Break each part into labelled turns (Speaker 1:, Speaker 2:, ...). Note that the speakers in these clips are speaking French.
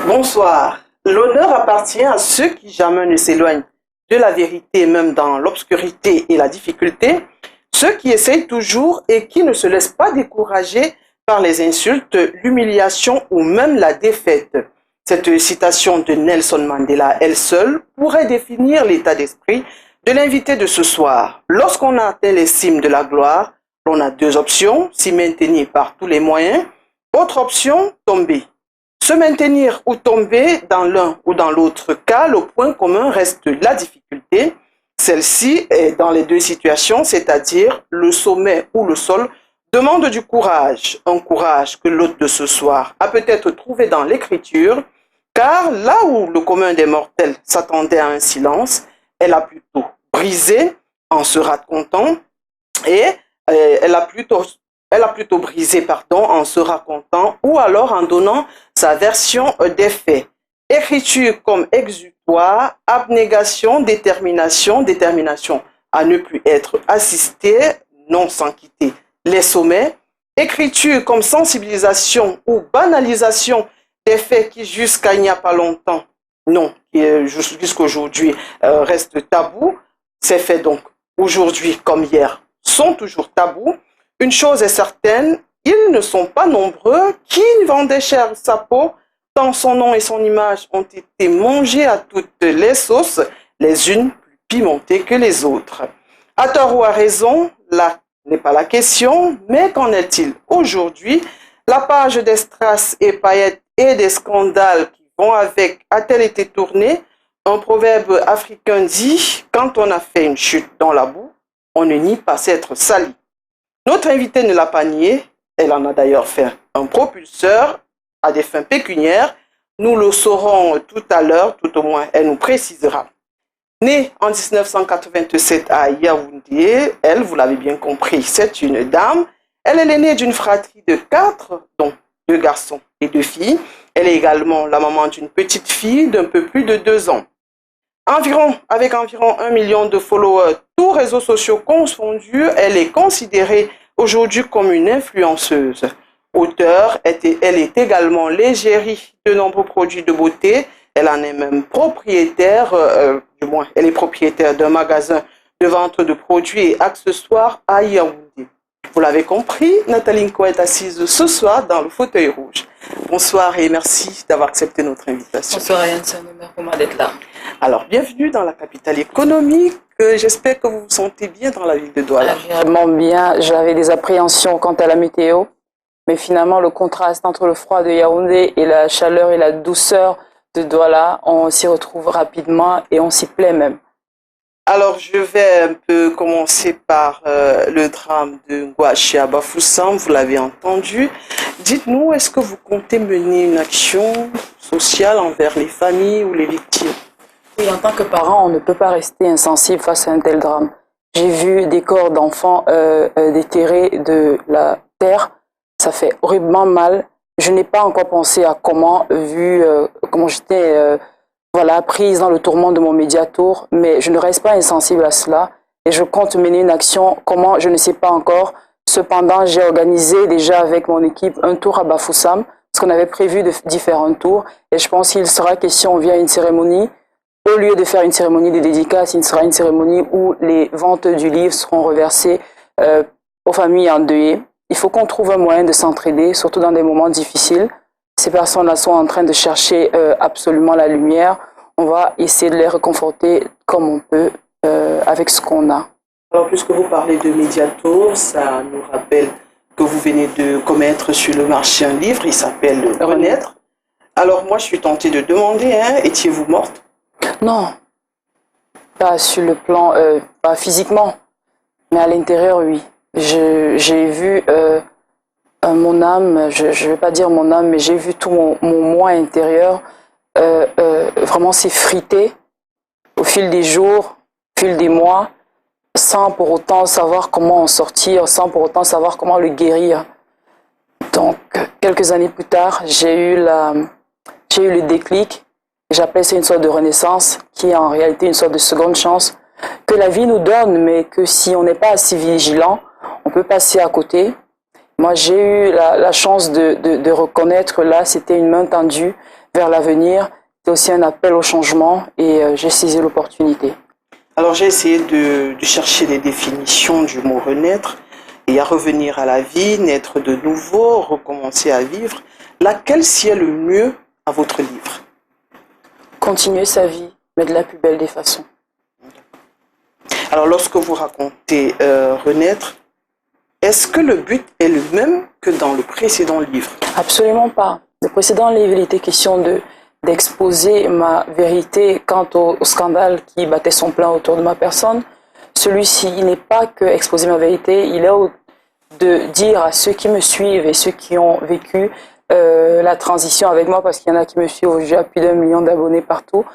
Speaker 1: Bonsoir. L'honneur appartient à ceux qui jamais ne s'éloignent de la vérité, même dans l'obscurité et la difficulté, ceux qui essayent toujours et qui ne se laissent pas décourager par les insultes, l'humiliation ou même la défaite. Cette citation de Nelson Mandela, elle seule, pourrait définir l'état d'esprit de l'invité de ce soir. Lorsqu'on a atteint les cimes de la gloire, on a deux options, s'y maintenir par tous les moyens. Autre option, tomber. Se maintenir ou tomber dans l'un ou dans l'autre cas, le point commun reste la difficulté. Celle-ci est dans les deux situations, c'est-à-dire le sommet ou le sol, demande du courage, un courage que l'hôte de ce soir a peut-être trouvé dans l'écriture, car là où le commun des mortels s'attendait à un silence, elle a plutôt brisé en se racontant et elle a plutôt brisé, en se racontant ou alors en donnant sa version des faits. Écriture comme exutoire, abnégation, détermination à ne plus être assisté, non sans quitter les sommets. Écriture comme sensibilisation ou banalisation des faits qui jusqu'à il n'y a pas longtemps, non, jusqu'aujourd'hui restent tabous. Ces faits donc aujourd'hui comme hier sont toujours tabous. Une chose est certaine, ils ne sont pas nombreux qui vendaient cher sa peau, tant son nom et son image ont été mangés à toutes les sauces, les unes plus pimentées que les autres. À tort ou à raison, là n'est pas la question, mais qu'en est-il aujourd'hui? La page des strass et paillettes et des scandales qui vont avec a-t-elle été tournée? Un proverbe africain dit, quand on a fait une chute dans la boue, on ne nie pas s'être sali. Notre invitée ne l'a pas nié, elle en a d'ailleurs fait un propulseur à des fins pécuniaires. Nous le saurons tout à l'heure, tout au moins elle nous précisera. Née en 1987 à Yaoundé, elle, vous l'avez bien compris, c'est une dame. Elle est l'aînée d'une fratrie de 4, dont 2 garçons et 2 filles. Elle est également la maman d'une petite fille d'un peu plus de 2 ans. Avec environ 1 million de followers, tous réseaux sociaux confondus, elle est considérée aujourd'hui comme une influenceuse. Auteure, elle est également l'égérie de nombreux produits de beauté. Elle en est même propriétaire, elle est propriétaire d'un magasin de vente de produits et accessoires à Yaoundé. Vous l'avez compris, Nathalie Nko est assise ce soir dans le fauteuil rouge. Bonsoir et merci d'avoir accepté notre invitation.
Speaker 2: Bonsoir Yann, c'est un honneur pour moi d'être là.
Speaker 1: Alors, bienvenue dans la capitale économique. J'espère que vous vous sentez bien dans la ville de Douala.
Speaker 2: Vraiment bien. J'avais des appréhensions quant à la météo, mais finalement, le contraste entre le froid de Yaoundé et la chaleur et la douceur de Douala, on s'y retrouve rapidement et on s'y plaît même.
Speaker 1: Alors, je vais un peu commencer par le drame de Ngouachi à Bafoussam, vous l'avez entendu. Dites-nous, est-ce que vous comptez mener une action sociale envers les familles ou les victimes?
Speaker 2: Oui, en tant que parent, on ne peut pas rester insensible face à un tel drame. J'ai vu des corps d'enfants déterrés de la terre. Ça fait horriblement mal. Je n'ai pas encore pensé à comment j'étais prise dans le tourment de mon médiatour, mais je ne reste pas insensible à cela et je compte mener une action. Comment, je ne sais pas encore. Cependant, j'ai organisé déjà avec mon équipe un tour à Bafoussam, parce qu'on avait prévu de différents tours, et je pense qu'il sera question via une cérémonie. Au lieu de faire une cérémonie de dédicace, il sera une cérémonie où les ventes du livre seront reversées aux familles endeuillées. Il faut qu'on trouve un moyen de s'entraider, surtout dans des moments difficiles. Ces personnes-là sont en train de chercher absolument la lumière. On va essayer de les réconforter comme on peut avec ce qu'on a.
Speaker 1: Alors, puisque vous parlez de Mediator, ça nous rappelle que vous venez de commettre sur le marché un livre, il s'appelle Renaître. Alors, moi, je suis tentée de demander, étiez-vous morte?
Speaker 2: Non, pas sur le plan, pas physiquement, mais à l'intérieur, oui. J'ai vu mon âme, je ne vais pas dire mon âme, mais j'ai vu tout mon moi intérieur vraiment s'effriter au fil des jours, au fil des mois, sans pour autant savoir comment en sortir, sans pour autant savoir comment le guérir. Donc, quelques années plus tard, j'ai eu le déclic. J'appelle ça une sorte de renaissance, qui est en réalité une sorte de seconde chance que la vie nous donne, mais que si on n'est pas assez vigilant, on peut passer à côté. Moi, j'ai eu la chance de reconnaître, là, c'était une main tendue vers l'avenir. C'était aussi un appel au changement et j'ai saisi l'opportunité.
Speaker 1: Alors j'ai essayé de chercher des définitions du mot renaître et à revenir à la vie, naître de nouveau, recommencer à vivre. Laquelle sied le mieux à votre livre?
Speaker 2: Continuer sa vie, mais de la plus belle des façons.
Speaker 1: Alors lorsque vous racontez renaître, est-ce que le but est le même que dans le précédent livre?
Speaker 2: Absolument pas. Le précédent livre, il était question d'exposer ma vérité quant au scandale qui battait son plein autour de ma personne. Celui-ci, il n'est pas que exposer ma vérité, il est de dire à ceux qui me suivent et ceux qui ont vécu la transition avec moi, parce qu'il y en a qui me suivent aujourd'hui à plus d'1 million d'abonnés partout,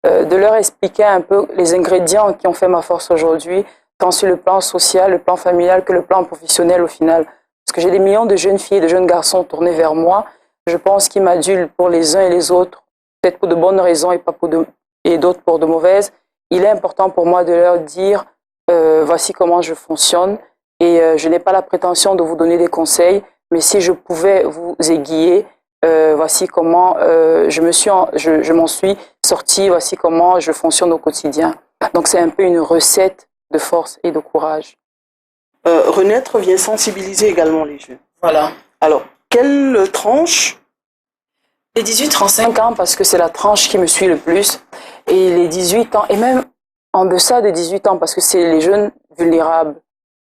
Speaker 2: de leur expliquer un peu les ingrédients qui ont fait ma force aujourd'hui, tant sur le plan social, le plan familial que le plan professionnel au final. Parce que j'ai des millions de jeunes filles et de jeunes garçons tournés vers moi. Je pense qu'ils m'adulent pour les uns et les autres, peut-être pour de bonnes raisons et d'autres pour de mauvaises. Il est important pour moi de leur dire voici comment je fonctionne et je n'ai pas la prétention de vous donner des conseils, mais si je pouvais vous aiguiller, voici comment je m'en suis sortie, voici comment je fonctionne au quotidien. Donc c'est un peu une recette de force et de courage.
Speaker 1: Renaître vient sensibiliser également les jeunes.
Speaker 2: Voilà.
Speaker 1: Alors, quelle tranche?
Speaker 2: Les 18-35 ans, parce que c'est la tranche qui me suit le plus, et les 18 ans, et même en deçà de 18 ans, parce que c'est les jeunes vulnérables,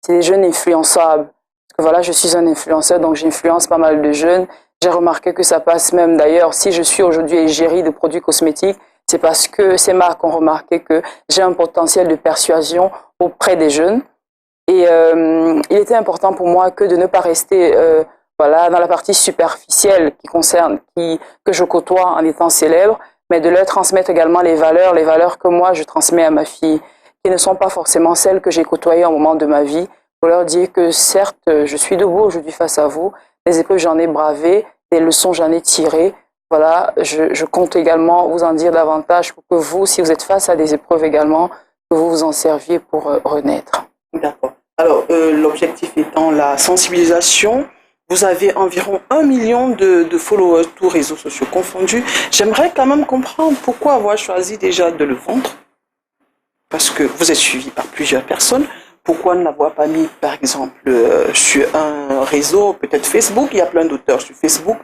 Speaker 2: c'est les jeunes influençables. Parce que voilà, je suis un influenceur, donc j'influence pas mal de jeunes. J'ai remarqué que ça passe même d'ailleurs, si je suis aujourd'hui égérie de produits cosmétiques, c'est parce que ces marques ont remarqué que j'ai un potentiel de persuasion auprès des jeunes. Et il était important pour moi que de ne pas rester voilà, dans la partie superficielle que je côtoie en étant célèbre, mais de leur transmettre également les valeurs que moi je transmets à ma fille, qui ne sont pas forcément celles que j'ai côtoyées au moment de ma vie, pour leur dire que certes, je suis debout aujourd'hui face à vous, les épreuves j'en ai bravé, des leçons j'en ai tirées. Voilà, je compte également vous en dire davantage pour que vous, si vous êtes face à des épreuves également, que vous vous en serviez pour renaître.
Speaker 1: D'accord. Alors, l'objectif étant la sensibilisation, vous avez environ 1 million de followers, tous réseaux sociaux confondus. J'aimerais quand même comprendre pourquoi avoir choisi déjà de le vendre, parce que vous êtes suivi par plusieurs personnes. Pourquoi ne l'avoir pas mis, par exemple, sur un réseau, peut-être Facebook? Il y a plein d'auteurs sur Facebook.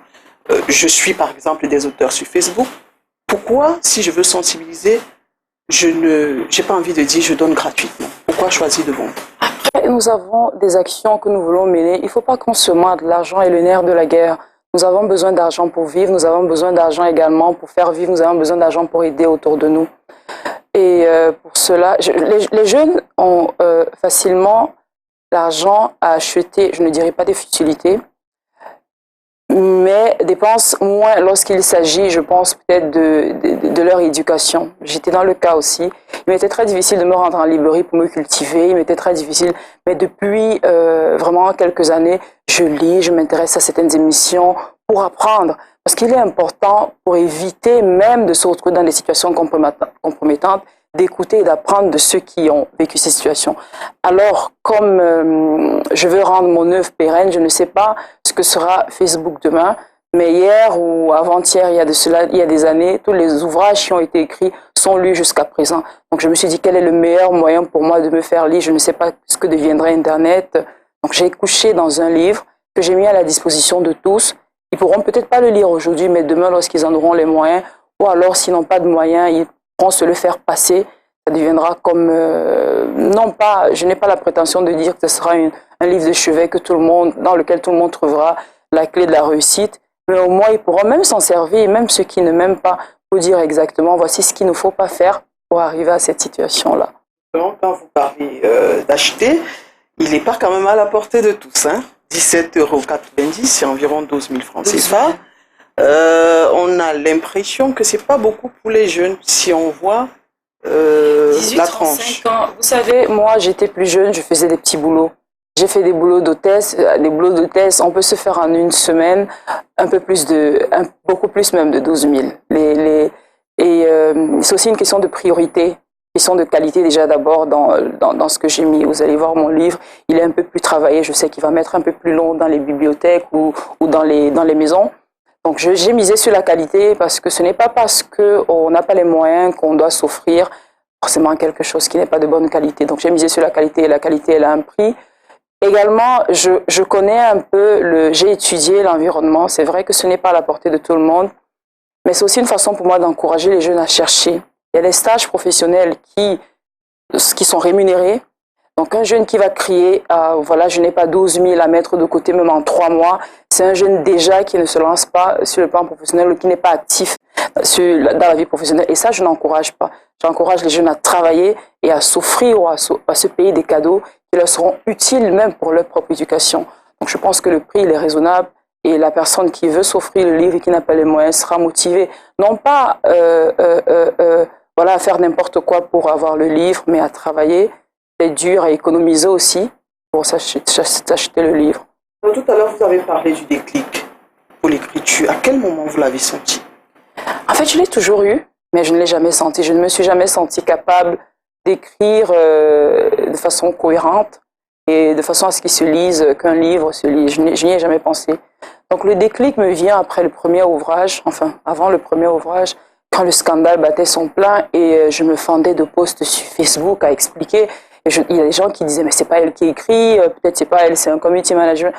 Speaker 1: Je suis, par exemple, des auteurs sur Facebook. Pourquoi, si je veux sensibiliser, je n'ai pas envie de dire je donne gratuitement? Pourquoi choisir de vendre?
Speaker 2: Après, nous avons des actions que nous voulons mener. Il ne faut pas qu'on se morde. L'argent est le nerf de la guerre. Nous avons besoin d'argent pour vivre. Nous avons besoin d'argent également pour faire vivre. Nous avons besoin d'argent pour aider autour de nous. Et pour cela, les jeunes ont facilement l'argent à acheter, je ne dirais pas des futilités, mais dépensent moins lorsqu'il s'agit, je pense, peut-être de leur éducation. J'étais dans le cas aussi. Il m'était très difficile de me rendre en librairie pour me cultiver. Il m'était très difficile. Mais depuis vraiment quelques années, je lis, je m'intéresse à certaines émissions pour apprendre. Parce qu'il est important, pour éviter même de se retrouver dans des situations compromettantes, d'écouter et d'apprendre de ceux qui ont vécu ces situations. Alors, comme je veux rendre mon œuvre pérenne, je ne sais pas ce que sera Facebook demain, mais hier ou avant-hier, il y a des années, tous les ouvrages qui ont été écrits sont lus jusqu'à présent. Donc je me suis dit, quel est le meilleur moyen pour moi de me faire lire? Je ne sais pas ce que deviendra Internet. Donc j'ai couché dans un livre que j'ai mis à la disposition de tous. Ils pourront peut-être pas le lire aujourd'hui, mais demain, lorsqu'ils en auront les moyens, ou alors s'ils n'ont pas de moyens, ils pourront se le faire passer. Ça deviendra comme... non pas, je n'ai pas la prétention de dire que ce sera un livre de chevet dans lequel tout le monde trouvera la clé de la réussite, mais au moins ils pourront même s'en servir, même ceux qui ne m'aiment pas, pour dire exactement, voici ce qu'il ne faut pas faire pour arriver à cette situation-là.
Speaker 1: Quand vous parlez d'acheter, il n'est pas quand même à la portée de tous. Hein. 17,90 €, c'est environ 12 000 francs CFA. on a l'impression que c'est pas beaucoup pour les jeunes si on voit la tranche.
Speaker 2: 18-35 ans. Vous savez, moi, j'étais plus jeune, je faisais des petits boulots. J'ai fait des boulots d'hôtesse. Des boulots d'hôtesse, on peut se faire en une semaine beaucoup plus même de 12 000. C'est aussi une question de priorité, question de qualité déjà d'abord dans ce que j'ai mis. Vous allez voir mon livre, il est un peu plus travaillé. Je sais qu'il va mettre un peu plus long dans les bibliothèques ou dans les maisons. Donc j'ai misé sur la qualité parce que ce n'est pas parce qu'on n'a pas les moyens qu'on doit s'offrir forcément quelque chose qui n'est pas de bonne qualité. Donc j'ai misé sur la qualité et la qualité elle a un prix. Également, je connais un peu, j'ai étudié l'environnement. C'est vrai que ce n'est pas à la portée de tout le monde, mais c'est aussi une façon pour moi d'encourager les jeunes à chercher. Il y a des stages professionnels qui sont rémunérés. Donc un jeune qui va crier, voilà, je n'ai pas 12 000 à mettre de côté même en 3 mois, c'est un jeune déjà qui ne se lance pas sur le plan professionnel ou qui n'est pas actif dans la vie professionnelle. Et ça, je n'encourage pas. J'encourage les jeunes à travailler et à s'offrir ou à se payer des cadeaux qui leur seront utiles même pour leur propre éducation. Donc je pense que le prix, il est raisonnable et la personne qui veut s'offrir le livre et qui n'a pas les moyens sera motivée. Non pas voilà, à faire n'importe quoi pour avoir le livre, mais à travailler. C'est dur à économiser aussi pour s'acheter le livre.
Speaker 1: Tout à l'heure, vous avez parlé du déclic pour l'écriture. À quel moment vous l'avez senti?
Speaker 2: En fait, je l'ai toujours eu, mais je ne l'ai jamais senti. Je ne me suis jamais sentie capable d'écrire de façon cohérente et de façon à ce qu'il se lise, qu'un livre se lise. Je n'y ai jamais pensé. Donc le déclic me vient après le premier ouvrage, enfin avant le premier ouvrage, quand le scandale battait son plein et je me fendais de posts sur Facebook à expliquer. Il y a des gens qui disaient mais c'est pas elle qui écrit, peut-être c'est pas elle, c'est un community manager.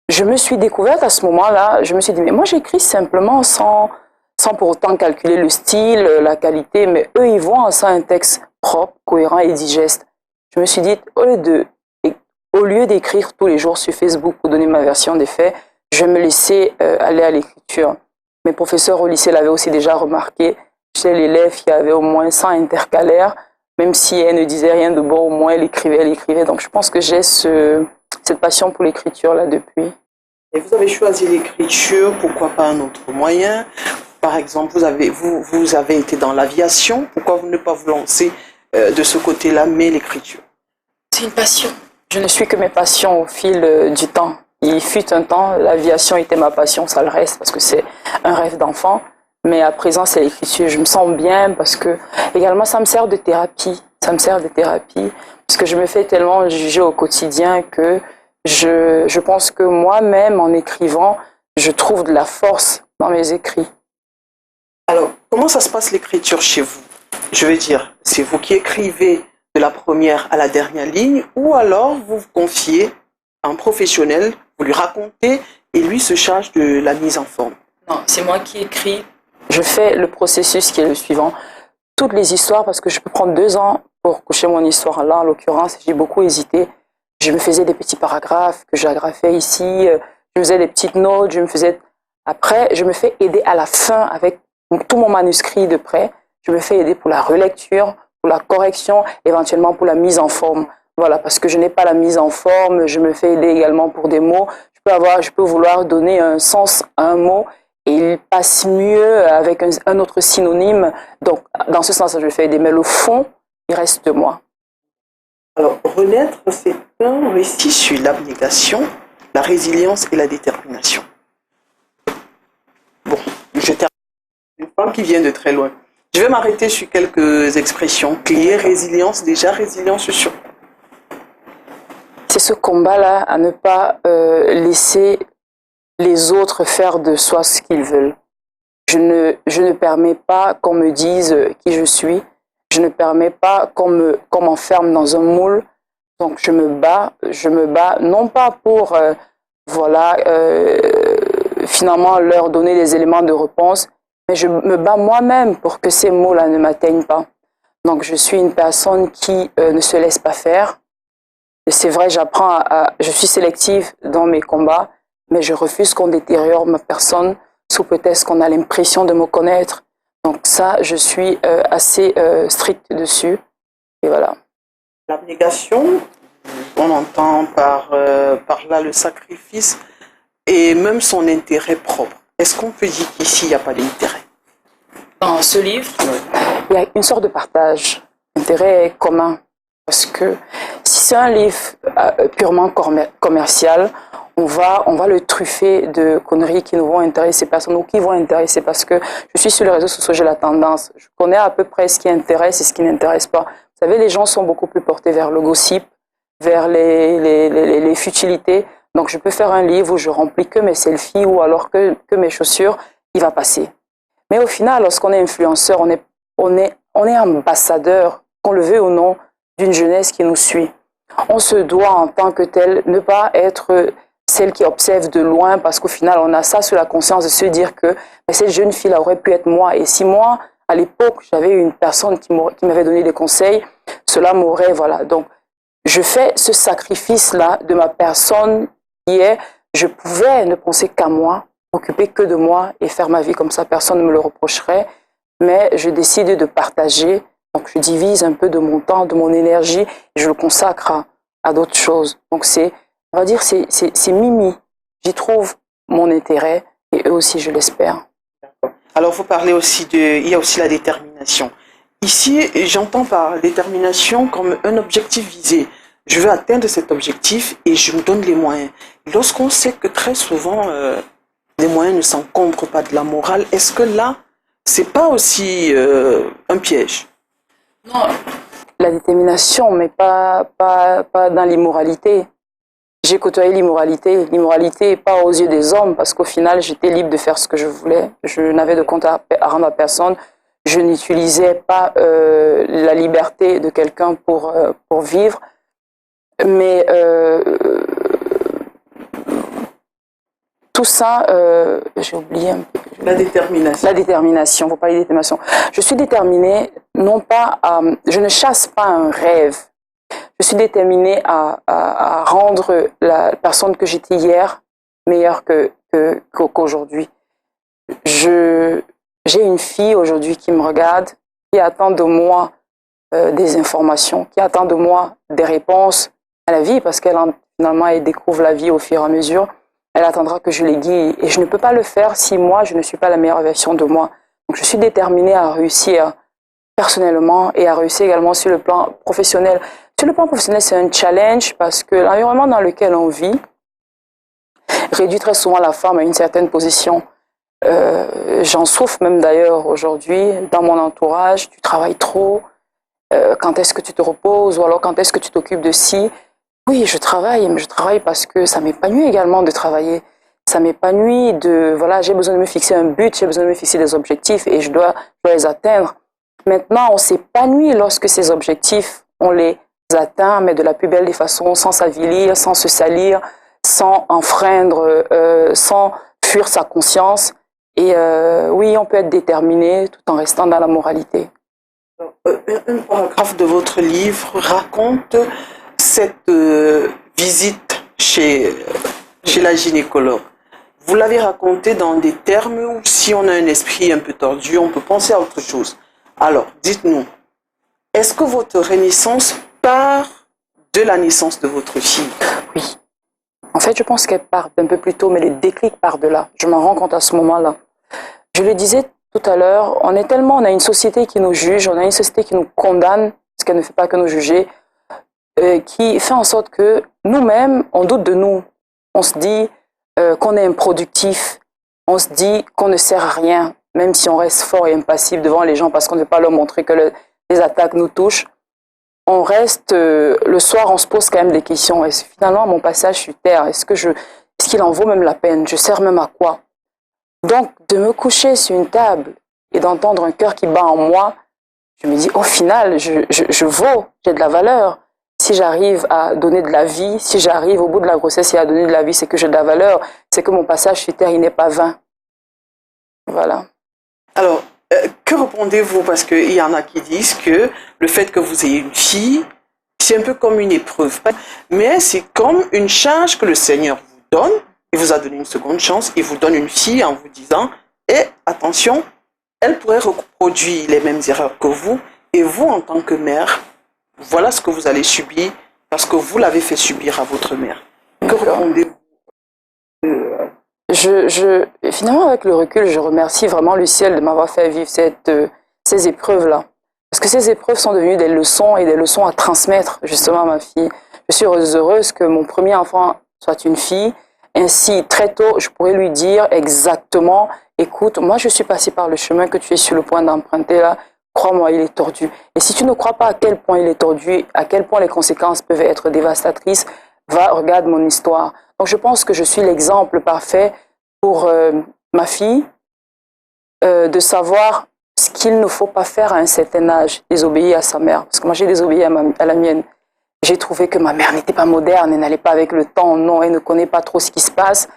Speaker 2: Je me suis découverte à ce moment-là, je me suis dit mais moi j'écris simplement sans pour autant calculer le style, la qualité, mais eux ils voient en ça un texte propre, cohérent et digeste. Je me suis dit au lieu d'écrire tous les jours sur Facebook pour donner ma version des faits, je vais me laisser aller à l'écriture. Mes professeurs au lycée l'avaient aussi déjà remarqué. J'étais l'élève qui avait au moins 100 intercalaires. Même si elle ne disait rien de bon, au moins elle écrivait. Donc je pense que j'ai cette passion pour l'écriture là depuis.
Speaker 1: Et vous avez choisi l'écriture, pourquoi pas un autre moyen? Par exemple, vous avez été dans l'aviation, pourquoi ne pas vous lancer de ce côté-là, mais l'écriture?
Speaker 2: C'est une passion. Je ne suis que mes passions au fil du temps. Il fut un temps, l'aviation était ma passion, ça le reste parce que c'est un rêve d'enfant. Mais à présent, c'est l'écriture. Je me sens bien parce que, également, ça me sert de thérapie. Ça me sert de thérapie parce que je me fais tellement juger au quotidien que je pense que moi-même, en écrivant, je trouve de la force dans mes écrits.
Speaker 1: Alors, comment ça se passe l'écriture chez vous? Je veux dire, c'est vous qui écrivez de la première à la dernière ligne ou alors vous vous confiez à un professionnel, vous lui racontez et lui se charge de la mise en forme?
Speaker 2: Non, c'est moi qui écris. Je fais le processus qui est le suivant. Toutes les histoires, parce que je peux prendre 2 ans pour coucher mon histoire. Là, en l'occurrence, j'ai beaucoup hésité. Je me faisais des petits paragraphes que j'agrafais ici. Je faisais des petites notes. Après, je me fais aider à la fin avec tout mon manuscrit de près. Je me fais aider pour la relecture, pour la correction, éventuellement pour la mise en forme. Voilà, parce que je n'ai pas la mise en forme. Je me fais aider également pour des mots. Je peux vouloir donner un sens à un mot et il passe mieux avec un autre synonyme. Donc, dans ce sens, je fais aider. Mais le fond, il reste de moi.
Speaker 1: Alors, Renaître, c'est un récit sur l'abnégation, la résilience et la détermination. Bon, je termine. Une femme qui vient de très loin. Je vais m'arrêter sur quelques expressions clés. Résilience, déjà, résilience sur quoi?
Speaker 2: C'est ce combat-là à ne pas laisser les autres faire de soi ce qu'ils veulent. Je ne permets pas qu'on me dise qui je suis. Je ne permets pas qu'on m'enferme dans un moule. Donc je me bats non pas pour finalement leur donner des éléments de réponse, mais je me bats moi-même pour que ces mots-là ne m'atteignent pas. Donc je suis une personne qui ne se laisse pas faire. C'est vrai, je suis sélective dans mes combats, mais je refuse qu'on détériore ma personne sous prétexte qu'on a l'impression de me connaître. Donc ça, je suis assez stricte dessus. Et voilà.
Speaker 1: L'abnégation, on entend par là le sacrifice et même son intérêt propre. est-ce qu'on peut dire qu'ici, il n'y a pas d'intérêt?
Speaker 2: Dans ce livre,
Speaker 1: Oui.
Speaker 2: il y a une sorte de partage, intérêt commun. Parce que si c'est un livre purement commercial, on va le truffer de conneries qui nous vont intéresser personne ou qui vont intéresser, parce que je suis sur les réseaux sociaux, j'ai la tendance. Je connais à peu près ce qui intéresse et ce qui n'intéresse pas. Vous savez, les gens sont beaucoup plus portés vers le gossip, vers les futilités. Donc je peux faire un livre où je remplis que mes selfies ou alors que mes chaussures, il va passer. Mais au final, lorsqu'on est influenceur, on est ambassadeur, qu'on le veuille ou non, d'une jeunesse qui nous suit. On se doit en tant que tel ne pas être celle qui observe de loin, parce qu'au final, on a ça sur la conscience de se dire que mais cette jeune fille-là aurait pu être moi. Et si moi, à l'époque, j'avais une personne qui m'avait donné des conseils, cela m'aurait, voilà. Donc, je fais ce sacrifice-là de ma personne qui est, je pouvais ne penser qu'à moi, m'occuper que de moi et faire ma vie comme ça, personne ne me le reprocherait, mais je décide de partager. Donc, je divise un peu de mon temps, de mon énergie, et je le consacre à d'autres choses. Donc, on va dire, c'est Mimi. J'y trouve mon intérêt, et eux aussi, je l'espère.
Speaker 1: Alors, vous parlez aussi il y a aussi la détermination. Ici, j'entends par détermination comme un objectif visé. Je veux atteindre cet objectif et je me donne les moyens. Lorsqu'on sait que très souvent, les moyens ne s'encombrent pas de la morale, est-ce que là, c'est pas aussi un piège?
Speaker 2: Non, la détermination, mais pas dans l'immoralité. J'ai côtoyé l'immoralité. L'immoralité, pas aux yeux des hommes, parce qu'au final, j'étais libre de faire ce que je voulais. Je n'avais de compte à rendre à personne. Je n'utilisais pas la liberté de quelqu'un pour vivre. Mais tout ça, j'ai oublié un peu.
Speaker 1: La détermination.
Speaker 2: La détermination, vous parlez de détermination. Je suis déterminée, non pas je ne chasse pas un rêve. Je suis déterminée à rendre la personne que j'étais hier meilleure qu'aujourd'hui. J'ai une fille aujourd'hui qui me regarde, qui attend de moi des informations, qui attend de moi des réponses à la vie, parce finalement elle découvre la vie au fur et à mesure. Elle attendra que je les guide, et je ne peux pas le faire si moi je ne suis pas la meilleure version de moi. Donc je suis déterminée à réussir personnellement et à réussir également sur le plan professionnel. Sur le plan professionnel, c'est un challenge parce que l'environnement dans lequel on vit réduit très souvent la femme à une certaine position. J'en souffre même d'ailleurs aujourd'hui dans mon entourage. Tu travailles trop. Quand est-ce que tu te reposes, ou alors quand est-ce que tu t'occupes de ci? Oui, je travaille, mais je travaille parce que ça m'épanouit également de travailler. Ça m'épanouit voilà, j'ai besoin de me fixer un but, j'ai besoin de me fixer des objectifs et je dois les atteindre. Maintenant, on s'épanouit lorsque ces objectifs, on les atteint, mais de la plus belle des façons, sans s'avilir, sans se salir, sans enfreindre, sans fuir sa conscience. Et oui, on peut être déterminé tout en restant dans la moralité.
Speaker 1: Un paragraphe de votre livre raconte cette visite chez la gynécologue. Vous l'avez raconté dans des termes où si on a un esprit un peu tordu, on peut penser à autre chose. Alors, dites-nous, est-ce que votre renaissance part de la naissance de votre fille?
Speaker 2: Oui. En fait, je pense qu'elle part un peu plus tôt, mais le déclic part de là. Je m'en rends compte à ce moment-là. Je le disais tout à l'heure, on a une société qui nous juge, on a une société qui nous condamne, ce qu'elle ne fait pas que nous juger, qui fait en sorte que nous-mêmes, on doute de nous. On se dit qu'on est improductif, on se dit qu'on ne sert à rien, même si on reste fort et impassif devant les gens parce qu'on ne veut pas leur montrer que les attaques nous touchent. On reste, le soir, on se pose quand même des questions. Est-ce que finalement, mon passage sur Terre, est-ce qu'il en vaut même la peine? Je sers même à quoi? Donc, de me coucher sur une table et d'entendre un cœur qui bat en moi, je me dis, au final, je vaux, j'ai de la valeur. Si j'arrive à donner de la vie, si j'arrive au bout de la grossesse et à donner de la vie, c'est que j'ai de la valeur, c'est que mon passage sur Terre, il n'est pas vain. Voilà.
Speaker 1: Alors, que répondez-vous? Parce qu'il y en a qui disent que le fait que vous ayez une fille, c'est un peu comme une épreuve. Mais c'est comme une charge que le Seigneur vous donne. Il vous a donné une seconde chance. Il vous donne une fille en vous disant, attention, elle pourrait reproduire les mêmes erreurs que vous. Et vous, en tant que mère, voilà ce que vous allez subir parce que vous l'avez fait subir à votre mère. Que répondez-vous
Speaker 2: Finalement, avec le recul, je remercie vraiment le ciel de m'avoir fait vivre ces épreuves-là. Parce que ces épreuves sont devenues des leçons et des leçons à transmettre justement à ma fille. Je suis heureuse que mon premier enfant soit une fille. Ainsi, très tôt, je pourrais lui dire exactement, écoute, moi je suis passée par le chemin que tu es sur le point d'emprunter là, crois-moi, il est tordu. Et si tu ne crois pas à quel point il est tordu, à quel point les conséquences peuvent être dévastatrices, regarde mon histoire. Donc je pense que je suis l'exemple parfait pour ma fille de savoir ce qu'il ne faut pas faire à un certain âge, désobéir à sa mère. Parce que moi j'ai désobéi à la mienne. J'ai trouvé que ma mère n'était pas moderne, elle n'allait pas avec le temps, non, elle ne connaît pas trop ce qui se passe.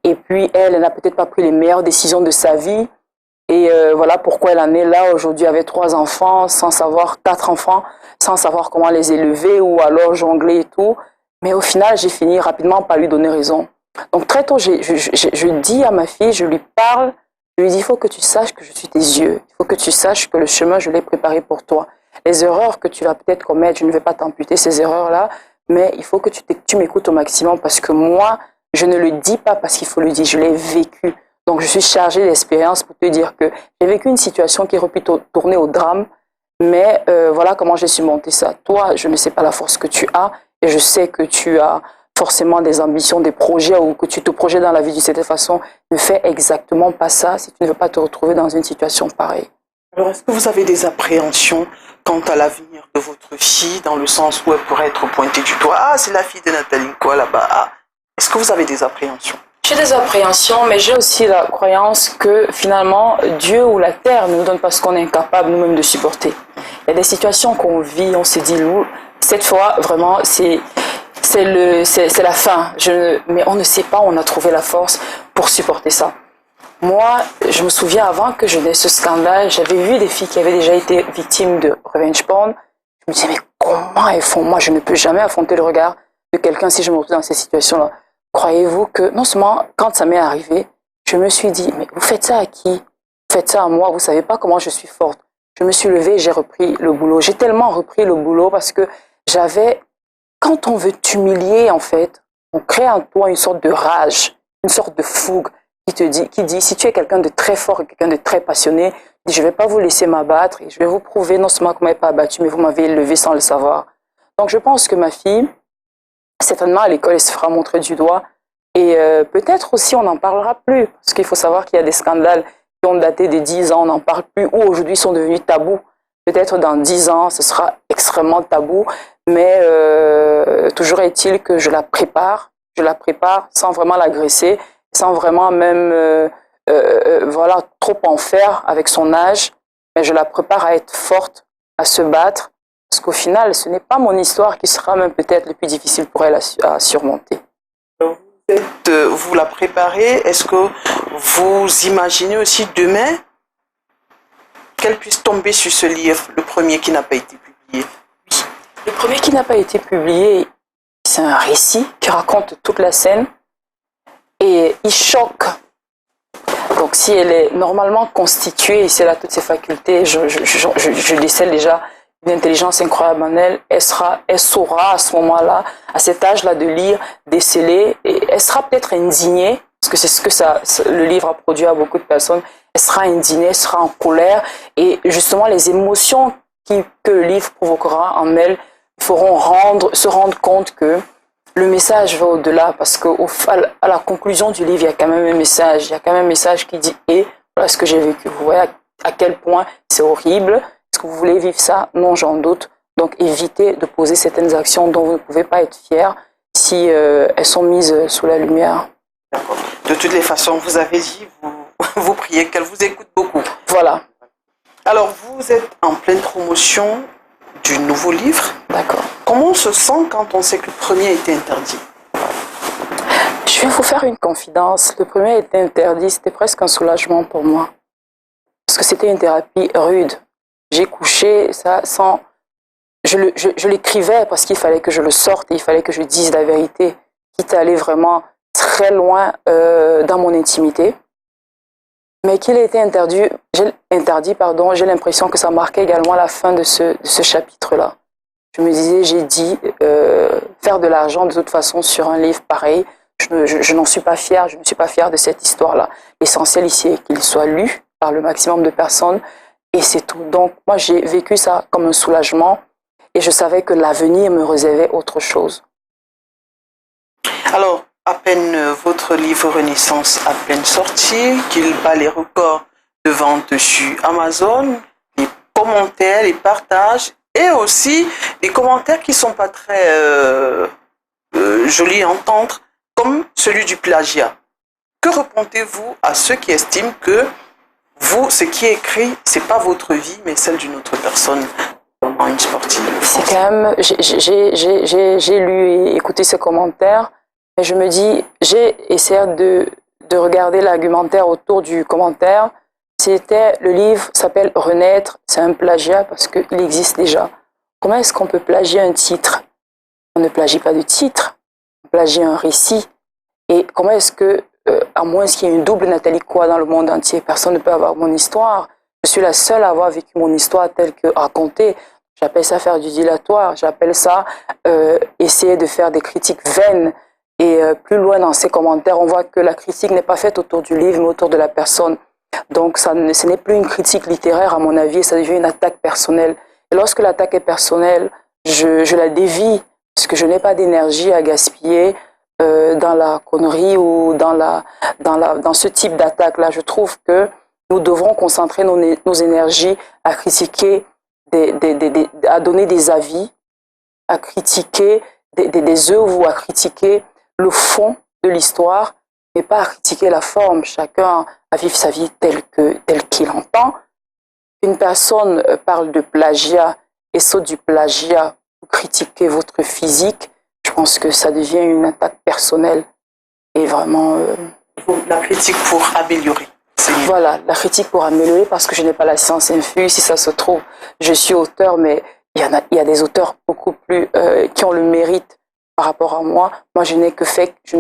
Speaker 2: Et puis elle n'a peut-être pas pris les meilleures décisions de sa vie. Et voilà pourquoi elle en est là aujourd'hui avec 3 enfants, sans savoir 4 enfants, sans savoir comment les élever ou alors jongler et tout. Mais au final, j'ai fini rapidement par lui donner raison. Donc très tôt, je dis à ma fille, je lui parle, je lui dis, il faut que tu saches que je suis tes yeux. Il faut que tu saches que le chemin, je l'ai préparé pour toi. Les erreurs que tu vas peut-être commettre, je ne vais pas t'amputer ces erreurs-là, mais il faut que tu m'écoutes au maximum parce que moi, je ne le dis pas parce qu'il faut le dire, je l'ai vécu. Donc je suis chargée d'expérience pour te dire que j'ai vécu une situation qui aurait pu tourner au drame, mais voilà comment j'ai surmonté ça. Toi, je ne sais pas la force que tu as et je sais que tu as forcément des ambitions, des projets ou que tu te projettes dans la vie d'une certaine façon. Ne fais exactement pas ça si tu ne veux pas te retrouver dans une situation pareille.
Speaker 1: Alors, est-ce que vous avez des appréhensions quant à l'avenir de votre fille, dans le sens où elle pourrait être pointée du doigt? Ah, c'est la fille de Nathalie quoi là-bas. Ah. Est-ce que vous avez des appréhensions?
Speaker 2: J'ai des appréhensions, mais j'ai aussi la croyance que finalement, Dieu ou la terre ne nous donne pas ce qu'on est incapable nous-mêmes de supporter. Il y a des situations qu'on vit, on se dit, cette fois, vraiment, c'est la fin. Mais on ne sait pas, on a trouvé la force pour supporter ça. Moi, je me souviens avant que je n'ai ce scandale, j'avais vu des filles qui avaient déjà été victimes de revenge porn. Je me disais, mais comment elles font? Moi, je ne peux jamais affronter le regard de quelqu'un si je me retrouve dans cette situation-là. Croyez-vous que, non seulement, quand ça m'est arrivé, je me suis dit, mais vous faites ça à qui? Vous faites ça à moi, vous savez pas comment je suis forte. Je me suis levée et j'ai repris le boulot. J'ai tellement repris le boulot parce que quand on veut t'humilier, en fait, on crée en toi une sorte de rage, une sorte de fougue qui dit, si tu es quelqu'un de très fort et quelqu'un de très passionné, je vais pas vous laisser m'abattre et je vais vous prouver non seulement que vous m'avez pas abattu, mais vous m'avez élevé sans le savoir. Donc, je pense que ma fille, certainement à l'école, elle se fera montrer du doigt et peut-être aussi on n'en parlera plus parce qu'il faut savoir qu'il y a des scandales qui ont daté de 10 ans, on n'en parle plus ou aujourd'hui sont devenus tabous. Peut-être dans 10 ans, ce sera extrêmement tabou, mais toujours est-il que je la prépare sans vraiment l'agresser, sans vraiment même voilà, trop en faire avec son âge, mais je la prépare à être forte, à se battre, parce qu'au final, ce n'est pas mon histoire qui sera même peut-être le plus difficile pour elle à surmonter.
Speaker 1: Vous la préparez, est-ce que vous imaginez aussi demain qu'elle puisse tomber sur ce livre, le premier qui n'a pas été publié?
Speaker 2: Oui, le premier qui n'a pas été publié, c'est un récit qui raconte toute la scène et il choque. Donc si elle est normalement constituée, si elle a toutes ses facultés, je décèle déjà une intelligence incroyable en elle, elle saura à ce moment-là, à cet âge-là de lire, déceler, et elle sera peut-être indignée, parce que c'est ce que le livre a produit à beaucoup de personnes, elle sera indignée, elle sera en colère, et justement les émotions que le livre provoquera en elle feront se rendre compte que le message va au-delà, parce qu'à la conclusion du livre, il y a quand même un message, qui dit « et voilà ce que j'ai vécu ». Vous voyez à quel point c'est horrible. Est-ce que vous voulez vivre ça? Non, j'en doute. Donc évitez de poser certaines actions dont vous ne pouvez pas être fier si elles sont mises sous la lumière.
Speaker 1: D'accord. De toutes les façons, vous avez dit, vous priez qu'elle vous écoute beaucoup.
Speaker 2: Voilà.
Speaker 1: Alors, vous êtes en pleine promotion du nouveau livre.
Speaker 2: D'accord.
Speaker 1: Comment on se sent quand on sait que le premier a été interdit?
Speaker 2: Je vais vous faire une confidence. Le premier a été interdit, c'était presque un soulagement pour moi. Parce que c'était une thérapie rude. J'ai couché ça sans... Je l'écrivais parce qu'il fallait que je le sorte et il fallait que je dise la vérité, quitte à aller vraiment très loin dans mon intimité. Mais qu'il ait été interdit, j'ai l'impression que ça marquait également la fin de ce chapitre-là. Je me disais, j'ai dit faire de l'argent de toute façon sur un livre pareil, je n'en suis pas fière, je ne suis pas fière de cette histoire-là. L'essentiel ici est qu'il soit lu par le maximum de personnes et c'est tout. Donc moi j'ai vécu ça comme un soulagement et je savais que l'avenir me réservait autre chose.
Speaker 1: Alors, à peine votre livre Renaissance à peine sorti, qu'il bat les records de vente sur Amazon, les commentaires, les partages et aussi des commentaires qui sont pas très jolis à entendre, comme celui du plagiat. Que répondez-vous à ceux qui estiment que vous, ce qui est écrit, c'est pas votre vie, mais celle d'une autre personne, dans une sportive?
Speaker 2: C'est quand même, j'ai lu et écouté ces commentaires, mais je me dis, j'ai essayé de regarder l'argumentaire autour du commentaire. Le livre s'appelle Renaître, c'est un plagiat parce qu'il existe déjà. Comment est-ce qu'on peut plagier un titre? On ne plagie pas de titre, on plagie un récit. Et comment est-ce que, à moins qu'il y ait une double Nathalie Koua dans le monde entier, personne ne peut avoir mon histoire. Je suis la seule à avoir vécu mon histoire telle que racontée. J'appelle ça faire du dilatoire, j'appelle ça essayer de faire des critiques vaines. Et plus loin dans ces commentaires, on voit que la critique n'est pas faite autour du livre, mais autour de la personne. Donc ce n'est plus une critique littéraire à mon avis, ça devient une attaque personnelle. Et lorsque l'attaque est personnelle, je la dévie, parce que je n'ai pas d'énergie à gaspiller dans la connerie ou dans ce type d'attaque-là. Je trouve que nous devrons concentrer nos énergies à critiquer, à donner des avis, à critiquer des œuvres ou à critiquer le fond de l'histoire, mais pas à critiquer la forme. Chacun à vivre sa vie telle qu'il entend. Une personne parle de plagiat et saute du plagiat pour critiquer votre physique. Je pense que ça devient une attaque personnelle et vraiment...
Speaker 1: La critique pour améliorer.
Speaker 2: Voilà, la critique pour améliorer parce que je n'ai pas la science infuse. Si ça se trouve, je suis auteur, mais il y a des auteurs beaucoup plus qui ont le mérite par rapport à moi. Moi, je n'ai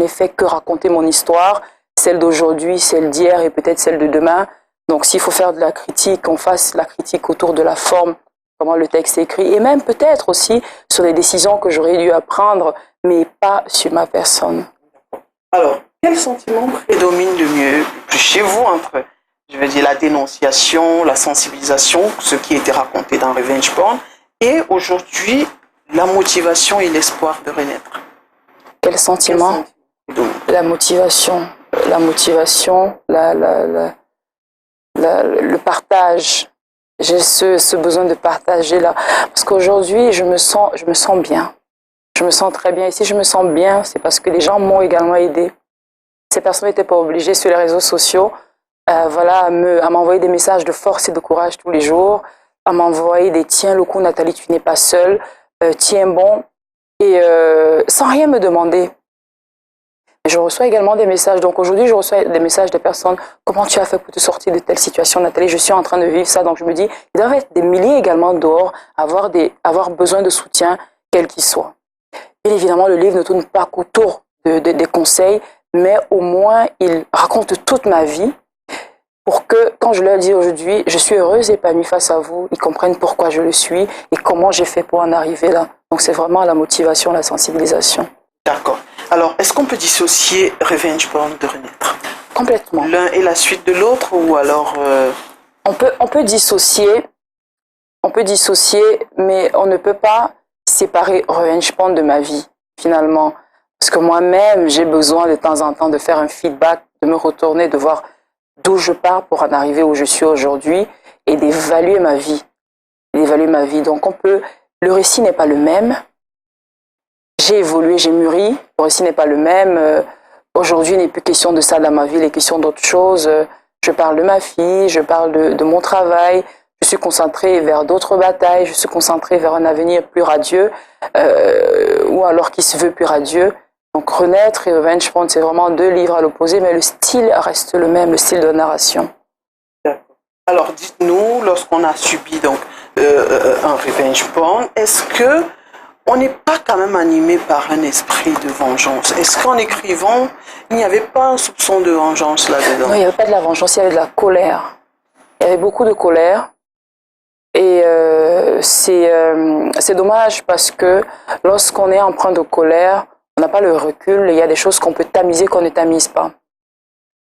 Speaker 2: fait que raconter mon histoire, celle d'aujourd'hui, celle d'hier et peut-être celle de demain. Donc, s'il faut faire de la critique, qu'on fasse la critique autour de la forme, comment le texte est écrit, et même peut-être aussi sur les décisions que j'aurais dû apprendre, mais pas sur ma personne.
Speaker 1: Alors, quel sentiment prédomine le mieux, le plus chez vous entre, je veux dire, la dénonciation, la sensibilisation, ce qui était raconté dans Revenge Porn, et aujourd'hui, la motivation et l'espoir de renaître?
Speaker 2: Quel sentiment? La motivation, le partage. J'ai ce besoin de partager là. Parce qu'aujourd'hui, je me sens bien. Je me sens très bien. Et si je me sens bien, c'est parce que les gens m'ont également aidé. Ces personnes n'étaient pas obligées sur les réseaux sociaux à m'envoyer des messages de force et de courage tous les jours, à m'envoyer des tiens, le coup, Nathalie, tu n'es pas seule, tiens bon, et sans rien me demander. Je reçois également des messages. Donc aujourd'hui, je reçois des messages de personnes. Comment tu as fait pour te sortir de telle situation, Nathalie? Je suis en train de vivre ça. Donc je me dis, il doit y avoir des milliers également dehors, avoir besoin de soutien, quel qu'il soit. Bien évidemment, le livre ne tourne pas qu'autour des conseils, mais au moins, il raconte toute ma vie pour que, quand je leur dis aujourd'hui, je suis heureuse et épanouie face à vous, ils comprennent pourquoi je le suis et comment j'ai fait pour en arriver là. Donc c'est vraiment la motivation, la sensibilisation.
Speaker 1: D'accord. Alors, est-ce qu'on peut dissocier Revenge Porn de Renaître?
Speaker 2: Complètement.
Speaker 1: L'un est la suite de l'autre ou alors...
Speaker 2: On peut dissocier, mais on ne peut pas séparer Revenge Porn de ma vie, finalement. Parce que moi-même, j'ai besoin de temps en temps de faire un feedback, de me retourner, de voir d'où je pars pour en arriver où je suis aujourd'hui et d'évaluer ma vie. Donc le récit n'est pas le même. J'ai évolué, j'ai mûri. Le récit n'est pas le même. Aujourd'hui, il n'est plus question de ça dans ma vie, il est question d'autre chose. Je parle de ma fille, je parle de mon travail. Je suis concentrée vers d'autres batailles. Je suis concentrée vers un avenir plus radieux, ou alors qui se veut plus radieux. Donc Renaître et Revenge Porn, c'est vraiment deux livres à l'opposé, mais le style reste le même, le style de narration.
Speaker 1: Alors dites-nous, lorsqu'on a subi donc un Revenge Porn, est-ce que on n'est pas quand même animé par un esprit de vengeance? Est-ce qu'en écrivant, il n'y avait pas un soupçon de vengeance là-dedans?
Speaker 2: Non, il n'y avait pas de la vengeance, il y avait de la colère. Il y avait beaucoup de colère. Et c'est dommage parce que lorsqu'on est empreint de colère, on n'a pas le recul, il y a des choses qu'on peut tamiser qu'on ne tamise pas.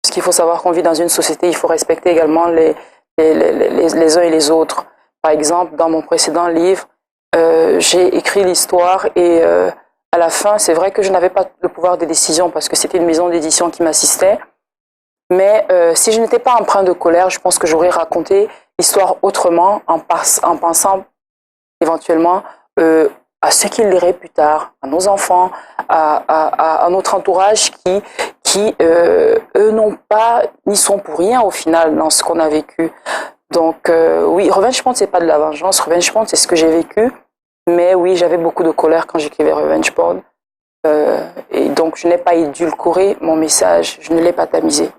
Speaker 2: Parce qu'il faut savoir qu'on vit dans une société, il faut respecter également les uns et les autres. Par exemple, dans mon précédent livre, j'ai écrit l'histoire et à la fin, c'est vrai que je n'avais pas le pouvoir de décision parce que c'était une maison d'édition qui m'assistait. Mais si je n'étais pas empreint de colère, je pense que j'aurais raconté l'histoire autrement en pensant éventuellement à ceux qui liraient plus tard, à nos enfants, à notre entourage qui eux n'ont pas, n'y sont pour rien au final dans ce qu'on a vécu. Donc oui, Revenge Porn, c'est pas de la vengeance, Revenge Porn, c'est ce que j'ai vécu. Mais oui, j'avais beaucoup de colère quand j'écrivais Revenge Porn. Et donc je n'ai pas édulcoré mon message, je ne l'ai pas tamisé.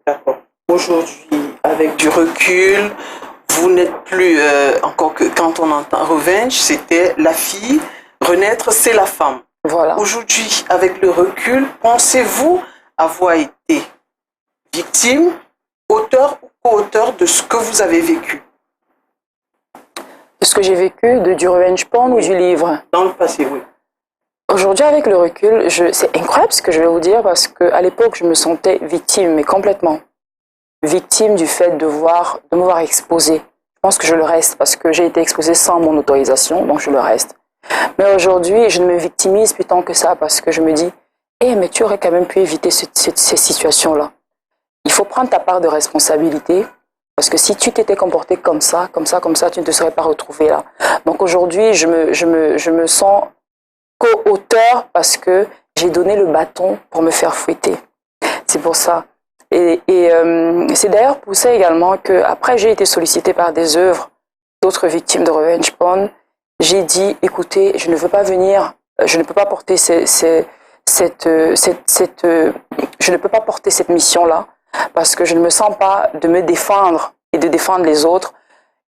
Speaker 1: D'accord. Aujourd'hui, avec du recul, vous n'êtes plus, encore que quand on entend Revenge, c'était la fille, renaître, c'est la femme.
Speaker 2: Voilà.
Speaker 1: Aujourd'hui, avec le recul, pensez-vous avoir été victime, auteur ou co-auteur de ce que vous avez vécu?
Speaker 2: De ce que j'ai vécu, du Revenge Porn ou du livre?
Speaker 1: Dans le passé, oui.
Speaker 2: Aujourd'hui, avec le recul, c'est incroyable ce que je vais vous dire parce qu'à l'époque, je me sentais victime, mais complètement. Victime du fait de me voir exposée. Je pense que je le reste parce que j'ai été exposée sans mon autorisation, donc je le reste. Mais aujourd'hui, je ne me victimise plus tant que ça parce que je me dis, mais tu aurais quand même pu éviter ces situations-là. Il faut prendre ta part de responsabilité parce que si tu t'étais comporté comme ça, tu ne te serais pas retrouvé là. Donc aujourd'hui, je me sens co-auteur parce que j'ai donné le bâton pour me faire fouetter. C'est pour ça. Et c'est d'ailleurs pour ça également que après j'ai été sollicitée par des œuvres d'autres victimes de Revenge Porn. J'ai dit, écoutez, je ne veux pas venir, je ne peux pas porter je ne peux pas porter cette mission-là parce que je ne me sens pas de me défendre et de défendre les autres.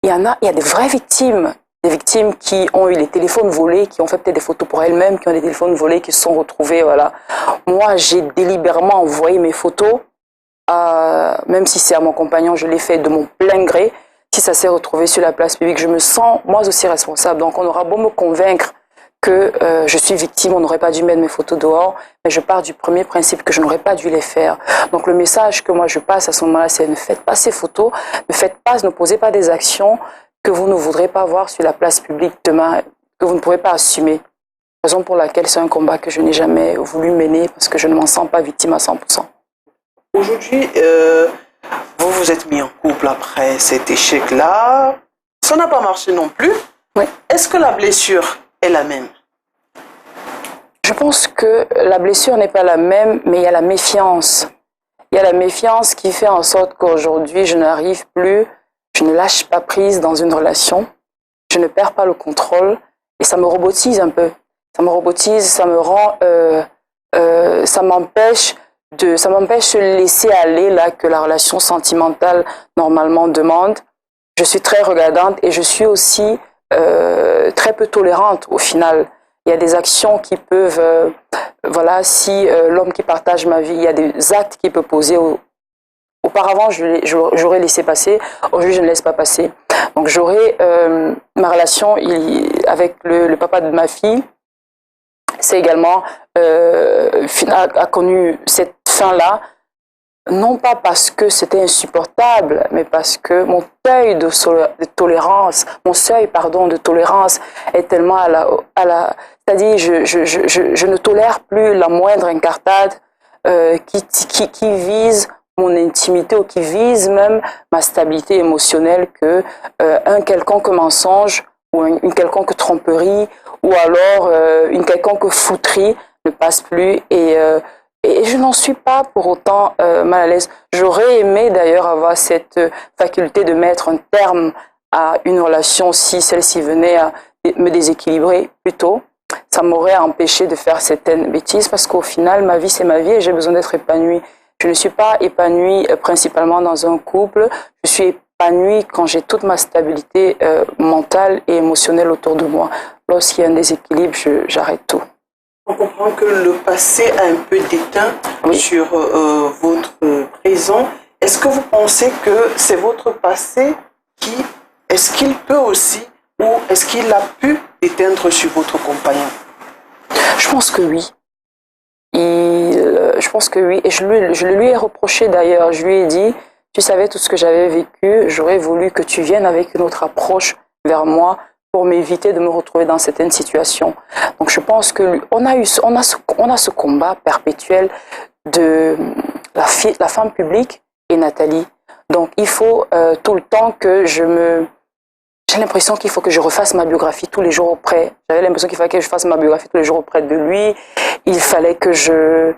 Speaker 2: Il y a des vraies victimes. Des victimes qui ont eu les téléphones volés, qui ont fait peut-être des photos pour elles-mêmes, qui ont des téléphones volés, qui se sont retrouvées, voilà. Moi, j'ai délibérément envoyé mes photos, même si c'est à mon compagnon, je l'ai fait de mon plein gré. Si ça s'est retrouvé sur la place publique, je me sens moi aussi responsable. Donc, on aura beau me convaincre que je suis victime, on n'aurait pas dû mettre mes photos dehors, mais je pars du premier principe que je n'aurais pas dû les faire. Donc, le message que moi je passe à ce moment-là, c'est ne faites pas ces photos, ne posez pas des actions que vous ne voudrez pas voir sur la place publique demain, que vous ne pourrez pas assumer. Raison pour laquelle c'est un combat que je n'ai jamais voulu mener parce que je ne m'en sens pas victime à 100%.
Speaker 1: Aujourd'hui, vous vous êtes mis en couple après cet échec-là. Ça n'a pas marché non plus.
Speaker 2: Oui.
Speaker 1: Est-ce que la blessure est la même?
Speaker 2: Je pense que la blessure n'est pas la même, mais il y a la méfiance. Il y a la méfiance qui fait en sorte qu'aujourd'hui, je n'arrive plus, je ne lâche pas prise dans une relation, je ne perds pas le contrôle et ça me robotise un peu. Ça me robotise, ça me rend, ça m'empêche de laisser aller là que la relation sentimentale normalement demande. Je suis très regardante et je suis aussi très peu tolérante au final. Il y a des actions qui peuvent, voilà, si l'homme qui partage ma vie, il y a des actes qu'il peut poser. Auparavant, j'aurais laissé passer. Aujourd'hui, je ne laisse pas passer. Donc, ma relation avec le papa de ma fille, c'est également a connu cette fin-là, non pas parce que c'était insupportable, mais parce que mon seuil de tolérance est tellement c'est-à-dire je ne tolère plus la moindre incartade qui vise mon intimité ou qui vise même ma stabilité émotionnelle que un quelconque mensonge ou une quelconque tromperie ou alors une quelconque fouterie ne passe plus et je n'en suis pas pour autant mal à l'aise. J'aurais aimé d'ailleurs avoir cette faculté de mettre un terme à une relation si celle-ci venait à me déséquilibrer plus tôt. Ça m'aurait empêché de faire certaines bêtises parce qu'au final, ma vie, c'est ma vie et j'ai besoin d'être épanouie. Je ne suis pas épanouie principalement dans un couple. Je suis épanouie quand j'ai toute ma stabilité mentale et émotionnelle autour de moi. Lorsqu'il y a un déséquilibre, j'arrête tout.
Speaker 1: On comprend que le passé a un peu déteint sur votre présent. Est-ce que vous pensez que c'est votre passé est-ce qu'il peut aussi, ou est-ce qu'il a pu déteindre sur votre compagnon?
Speaker 2: Je pense que oui. je pense que oui, et je le lui ai reproché d'ailleurs. Je lui ai dit, tu savais tout ce que j'avais vécu, j'aurais voulu que tu viennes avec une autre approche vers moi pour m'éviter de me retrouver dans certaines situations. Donc je pense que on a ce combat perpétuel de la femme publique et Nathalie. Donc il faut tout le temps que j'ai l'impression qu'il faut que je refasse ma biographie tous les jours auprès. J'avais l'impression qu'il fallait que je fasse ma biographie tous les jours auprès de lui. Il fallait que je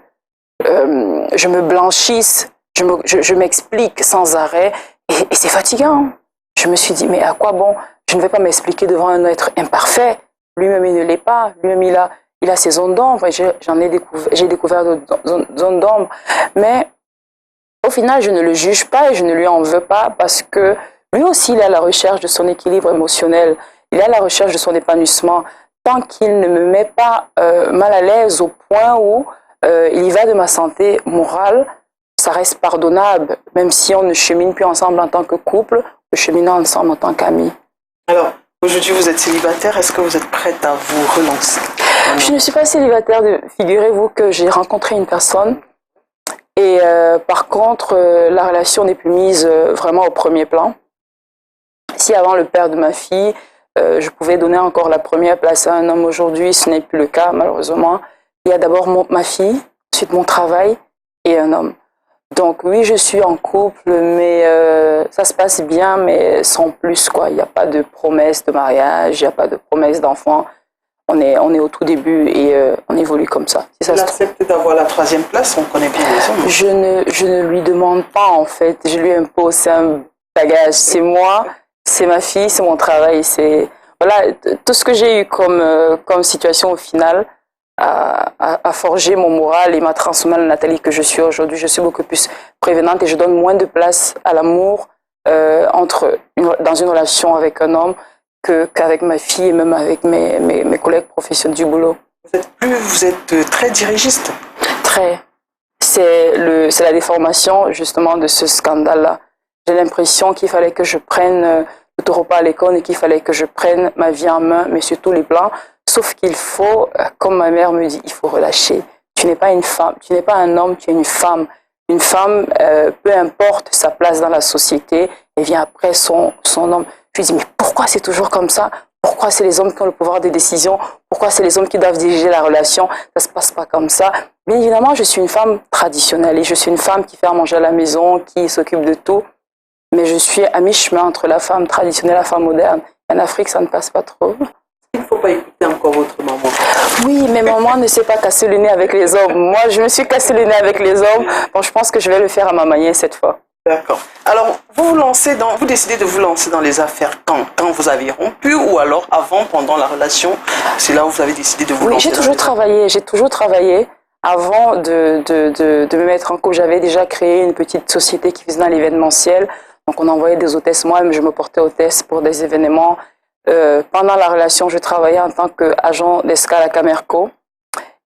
Speaker 2: me blanchisse, je m'explique sans arrêt. Et c'est fatigant. Je me suis dit, mais à quoi bon? Je ne vais pas m'expliquer devant un être imparfait. Lui-même, il ne l'est pas. Lui-même, il a ses zones d'ombre. J'ai découvert d'autres zones d'ombre. Mais au final, je ne le juge pas et je ne lui en veux pas parce que lui aussi, il est à la recherche de son équilibre émotionnel. Il est à la recherche de son épanouissement. Tant qu'il ne me met pas mal à l'aise au point où il y va de ma santé morale, ça reste pardonnable, même si on ne chemine plus ensemble en tant que couple, on chemine ensemble en tant qu'amis.
Speaker 1: Alors, aujourd'hui, vous êtes célibataire. Est-ce que vous êtes prête à vous relancer?
Speaker 2: Je ne suis pas célibataire. Figurez-vous que j'ai rencontré une personne et par contre, la relation n'est plus mise vraiment au premier plan. Si avant le père de ma fille, je pouvais donner encore la première place à un homme aujourd'hui, ce n'est plus le cas malheureusement. Il y a d'abord ma fille, ensuite mon travail et un homme. Donc oui, je suis en couple, mais ça se passe bien, mais sans plus quoi. Il n'y a pas de promesse de mariage, il n'y a pas de promesse d'enfant. On est au tout début et on évolue comme ça. Si ça
Speaker 1: il accepte d'avoir la troisième place, on connaît bien les hommes.
Speaker 2: Je ne lui demande pas en fait, je lui impose, c'est un bagage, c'est moi, c'est ma fille, c'est mon travail, c'est voilà tout ce que j'ai eu comme situation au final a forgé mon moral et m'a transformé la Nathalie que je suis aujourd'hui. Je suis beaucoup plus prévenante et je donne moins de place à l'amour dans une relation avec un homme qu'avec ma fille et même avec mes collègues professionnels du boulot.
Speaker 1: Vous êtes très dirigiste.
Speaker 2: Très. C'est la déformation justement de ce scandale-là. J'ai l'impression qu'il fallait que je prenne le taureau par les cornes et qu'il fallait que je prenne ma vie en main, mais sur tous les plans. Sauf qu'il faut, comme ma mère me dit, il faut relâcher. Tu n'es pas une femme, tu n'es pas un homme, tu es une femme. Une femme, peu importe sa place dans la société, elle vient après son homme. Je lui dis, mais pourquoi c'est toujours comme ça? Pourquoi c'est les hommes qui ont le pouvoir de décision? Pourquoi c'est les hommes qui doivent diriger la relation? Ça se passe pas comme ça. Bien évidemment, je suis une femme traditionnelle et je suis une femme qui fait à manger à la maison, qui s'occupe de tout. Mais je suis à mi-chemin entre la femme traditionnelle et la femme moderne. En Afrique, ça ne passe pas trop.
Speaker 1: Il ne faut pas écouter encore votre maman.
Speaker 2: Oui, mais maman ne s'est pas cassé le nez avec les hommes. Moi, je me suis cassé le nez avec les hommes. Bon, je pense que je vais le faire à ma manière cette fois.
Speaker 1: D'accord. Alors, vous décidez de vous lancer dans les affaires quand vous avez rompu ou alors avant, pendant la relation, c'est là où vous avez décidé de vous lancer?
Speaker 2: Oui, j'ai toujours travaillé. Avant de me mettre en couple, j'avais déjà créé une petite société qui faisait dans l'événementiel. Donc, on envoyait des hôtesses. Moi-même, je me portais hôtesse pour des événements. Pendant la relation, je travaillais en tant qu'agent d'escale à Camerco.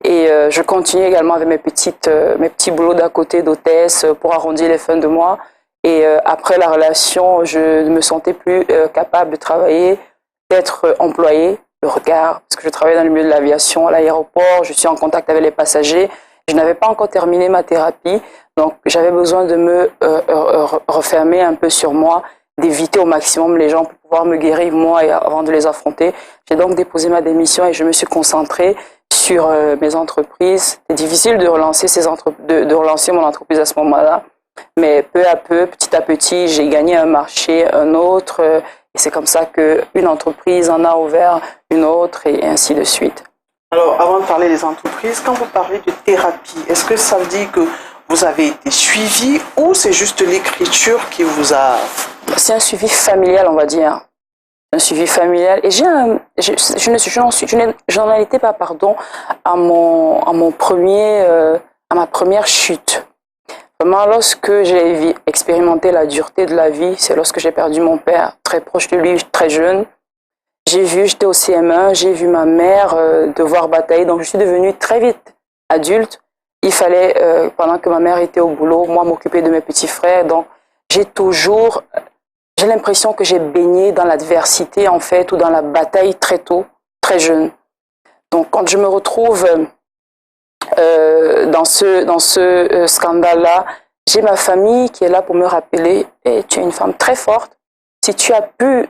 Speaker 2: Et je continuais également avec mes petits boulots d'à côté d'hôtesse pour arrondir les fins de mois. Et après la relation, je ne me sentais plus capable de travailler, d'être employée, le regard, parce que je travaillais dans le milieu de l'aviation, à l'aéroport, je suis en contact avec les passagers. Je n'avais pas encore terminé ma thérapie, donc j'avais besoin de me refermer un peu sur moi, d'éviter au maximum les gens pour pouvoir me guérir moi et avant de les affronter. J'ai donc déposé ma démission et je me suis concentrée sur mes entreprises. C'est difficile de relancer de relancer mon entreprise à ce moment-là, mais peu à peu, petit à petit, j'ai gagné un marché, un autre, et c'est comme ça qu'une entreprise en a ouvert une autre et ainsi de suite.
Speaker 1: Alors, avant de parler des entreprises, quand vous parlez de thérapie, est-ce que ça veut dire que vous avez été suivi ou c'est juste l'écriture qui vous a...
Speaker 2: C'est un suivi familial, on va dire. Un suivi familial. Et j'en étais pas, pardon, à ma première chute. Vraiment, lorsque j'ai expérimenté la dureté de la vie, c'est lorsque j'ai perdu mon père, très proche de lui, très jeune. J'étais au CM1, j'ai vu ma mère devoir batailler, donc je suis devenue très vite adulte. Il fallait, pendant que ma mère était au boulot, moi m'occuper de mes petits frères. Donc j'ai l'impression que j'ai baigné dans l'adversité en fait, ou dans la bataille très tôt, très jeune. Donc quand je me retrouve dans ce scandale-là, j'ai ma famille qui est là pour me rappeler, hey, tu es une femme très forte. Si tu as pu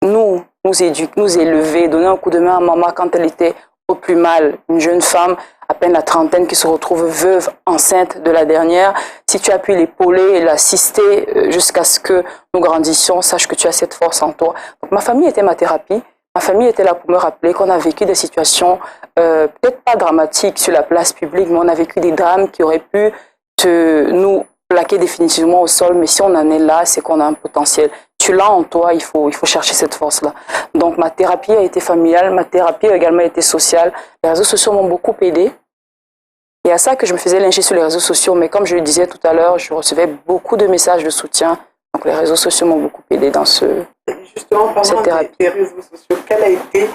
Speaker 2: nous éduquer, nous élever, donner un coup de main à maman quand elle était au plus mal, une jeune femme à peine la trentaine qui se retrouve veuve, enceinte de la dernière, si tu as pu l'épauler et l'assister jusqu'à ce que nous grandissions, sache que tu as cette force en toi. Donc, ma famille était ma thérapie. Ma famille était là pour me rappeler qu'on a vécu des situations peut-être pas dramatiques sur la place publique, mais on a vécu des drames qui auraient pu nous plaquer définitivement au sol. Mais si on en est là, c'est qu'on a un potentiel. Tu l'as en toi, il faut chercher cette force-là. Donc ma thérapie a été familiale, ma thérapie a également été sociale. Les réseaux sociaux m'ont beaucoup aidée. Et à ça que je me faisais lyncher sur les réseaux sociaux, mais comme je le disais tout à l'heure, je recevais beaucoup de messages de soutien. Donc les réseaux sociaux m'ont beaucoup aidé dans
Speaker 1: Justement, parlant des réseaux sociaux, quel a été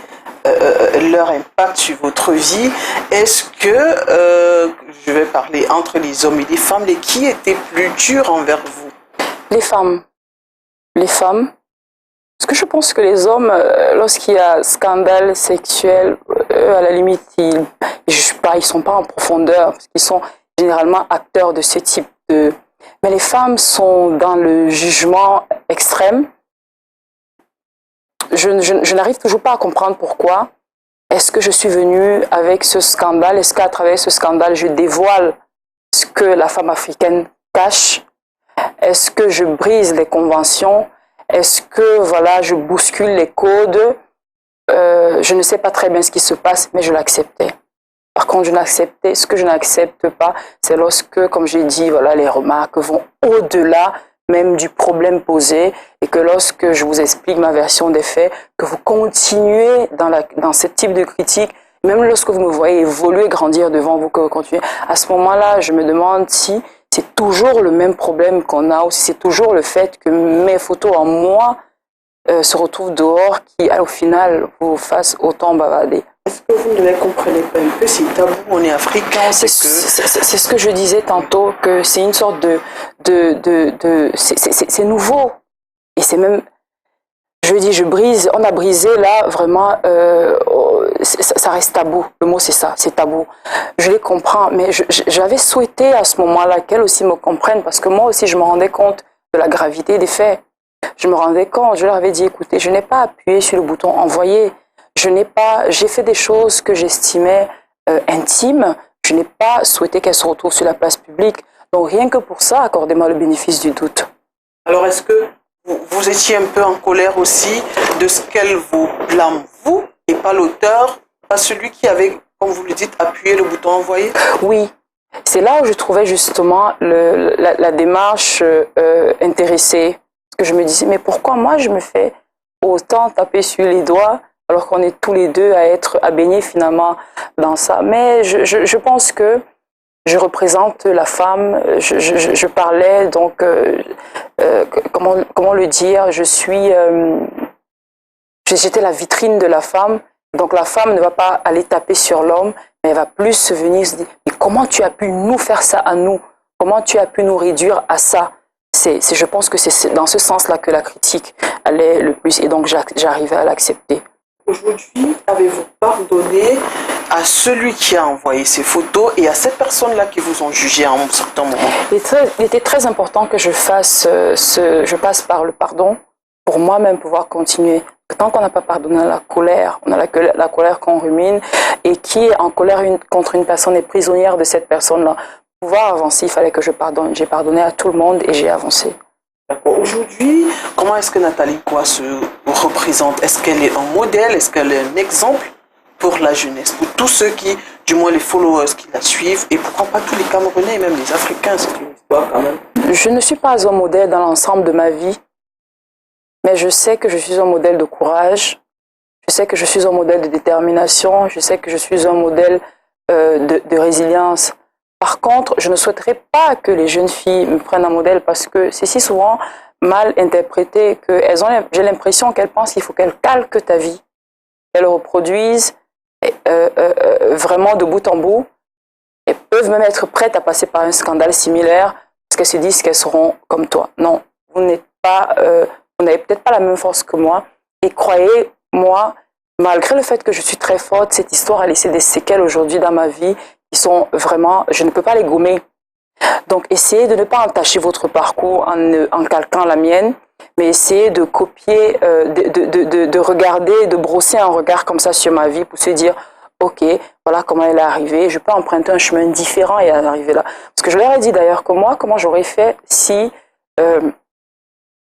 Speaker 1: leur impact sur votre vie? Est-ce que, je vais parler entre les hommes et les femmes, qui étaient plus durs envers vous?
Speaker 2: Les femmes. Les femmes. Parce que je pense que les hommes, lorsqu'il y a scandale sexuel, à la limite, ils jugent pas, ils sont pas en profondeur, parce qu'ils sont généralement acteurs de ce type de... Mais les femmes sont dans le jugement extrême. Je n'arrive toujours pas à comprendre pourquoi. Est-ce que je suis venue avec ce scandale? Est-ce qu'à travers ce scandale, je dévoile ce que la femme africaine cache? Est-ce que je brise les conventions? Est-ce que voilà, je bouscule les codes? Je ne sais pas très bien ce qui se passe, mais je l'acceptais. Par contre, ce que je n'accepte pas, c'est lorsque, comme j'ai dit, voilà, les remarques vont au-delà même du problème posé, et que lorsque je vous explique ma version des faits, que vous continuez dans ce type de critique, même lorsque vous me voyez évoluer, grandir devant vous, que vous continuez, à ce moment-là, je me demande si c'est toujours le même problème qu'on a, ou si c'est toujours le fait que mes photos en moi se retrouvent dehors, qui au final vous fassent autant bavarder.
Speaker 1: Est-ce que vous ne les comprenez pas un peu? C'est tabou, on est africain,
Speaker 2: c'est ce que je disais tantôt, que c'est une sorte c'est nouveau. Et c'est même, je dis, on a brisé là, vraiment, ça reste tabou. Le mot c'est ça, c'est tabou. Je les comprends, mais j'avais souhaité à ce moment-là qu'elles aussi me comprennent, parce que moi aussi je me rendais compte de la gravité des faits. Je me rendais compte, je leur avais dit, écoutez, je n'ai pas appuyé sur le bouton envoyer. J'ai fait des choses que j'estimais intimes. Je n'ai pas souhaité qu'elles se retrouvent sur la place publique. Donc rien que pour ça, accordez-moi le bénéfice du doute.
Speaker 1: Alors est-ce que vous étiez un peu en colère aussi de ce qu'elle vous blâme, vous, et pas l'auteur, pas celui qui avait, comme vous le dites, appuyé le bouton envoyer?
Speaker 2: Oui. C'est là où je trouvais justement la démarche intéressée. Parce que je me disais, mais pourquoi moi je me fais autant taper sur les doigts alors qu'on est tous les deux à baigner finalement dans ça. Mais je pense que je représente la femme, je parlais, donc, comment le dire, j'étais la vitrine de la femme, donc la femme ne va pas aller taper sur l'homme, mais elle va plus venir se dire, mais comment tu as pu nous faire ça à nous? Comment tu as pu nous réduire à ça? Je pense que c'est dans ce sens-là que la critique allait le plus, et donc j'arrivais à l'accepter.
Speaker 1: Aujourd'hui, avez-vous pardonné à celui qui a envoyé ces photos et à ces personnes-là qui vous ont jugé à un certain moment?
Speaker 2: Il était très important que je passe par le pardon pour moi-même pouvoir continuer. Tant qu'on n'a pas pardonné à la colère, on a la colère qu'on rumine, et qui est en colère contre une personne est prisonnière de cette personne-là. Pour pouvoir avancer, il fallait que je pardonne. J'ai pardonné à tout le monde et j'ai avancé.
Speaker 1: D'accord. Aujourd'hui, comment est-ce que Nathalie Koua se représente? Est-ce qu'elle est un modèle? Est-ce qu'elle est un exemple pour la jeunesse, pour tous ceux qui, du moins les followers qui la suivent, et pourquoi pas tous les Camerounais et même les Africains? C'est une histoire quand même.
Speaker 2: Je ne suis pas un modèle dans l'ensemble de ma vie, mais je sais que je suis un modèle de courage, je sais que je suis un modèle de détermination, je sais que je suis un modèle de résilience. Par contre, je ne souhaiterais pas que les jeunes filles me prennent un modèle, parce que c'est si souvent mal interprété que j'ai l'impression qu'elles pensent qu'il faut qu'elles calquent ta vie, qu'elles reproduisent vraiment de bout en bout, et peuvent même être prêtes à passer par un scandale similaire parce qu'elles se disent qu'elles seront comme toi. Non, vous n'avez peut-être pas la même force que moi, et croyez-moi, malgré le fait que je suis très forte, cette histoire a laissé des séquelles aujourd'hui dans ma vie qui sont vraiment, je ne peux pas les gommer. Donc, essayez de ne pas entacher votre parcours en calquant la mienne, mais essayez de copier, de regarder, de brosser un regard comme ça sur ma vie pour se dire, ok, voilà comment elle est arrivée, je peux emprunter un chemin différent et arriver là. Parce que je leur ai dit d'ailleurs que moi, comment j'aurais fait si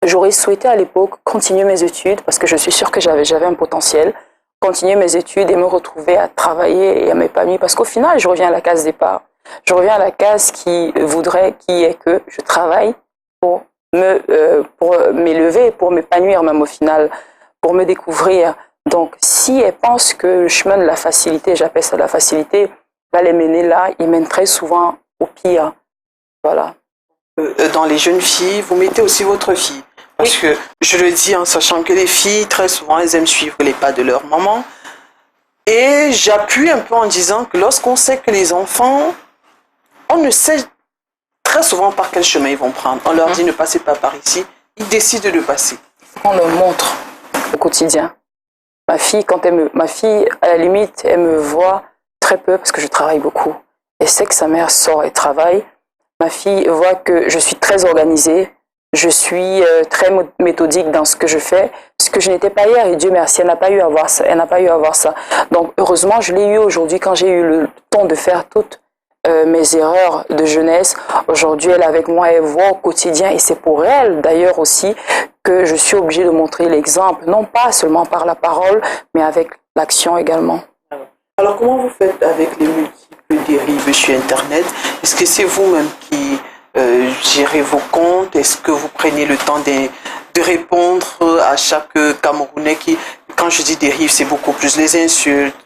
Speaker 2: j'aurais souhaité à l'époque continuer mes études, parce que je suis sûre que j'avais un potentiel, continuer mes études et me retrouver à travailler et à m'épanouir, parce qu'au final, je reviens à la case départ. Je reviens à la case qui est que je travaille pour m'élever, pour m'épanouir même au final, pour me découvrir. Donc, si elle pense que le chemin de la facilité, j'appelle ça la facilité, va les mener là, il mène très souvent au pire. Voilà.
Speaker 1: Dans les jeunes filles, vous mettez aussi votre fille. Parce que je le dis en sachant que les filles, très souvent, elles aiment suivre les pas de leur maman. Et j'appuie un peu en disant que lorsqu'on sait que les enfants, on ne sait très souvent par quel chemin ils vont prendre. On leur dit ne passez pas par ici. Ils décident de passer.
Speaker 2: On leur montre au quotidien. Ma fille, à la limite, elle me voit très peu parce que je travaille beaucoup. Elle sait que sa mère sort et travaille. Ma fille voit que je suis très organisée. Je suis très méthodique dans ce que je fais, ce que je n'étais pas hier, et Dieu merci, elle n'a pas eu à voir ça. Elle n'a pas eu à voir ça. Donc heureusement, je l'ai eu aujourd'hui quand j'ai eu le temps de faire toutes mes erreurs de jeunesse. Aujourd'hui, elle est avec moi, elle voit au quotidien, et c'est pour elle d'ailleurs aussi que je suis obligée de montrer l'exemple, non pas seulement par la parole, mais avec l'action également.
Speaker 1: Alors comment vous faites avec les multiples dérives sur Internet? Est-ce que c'est vous-même qui gérez vos comptes? Est-ce que vous prenez le temps de répondre à chaque Camerounais qui, quand je dis dérive, c'est beaucoup plus les insultes,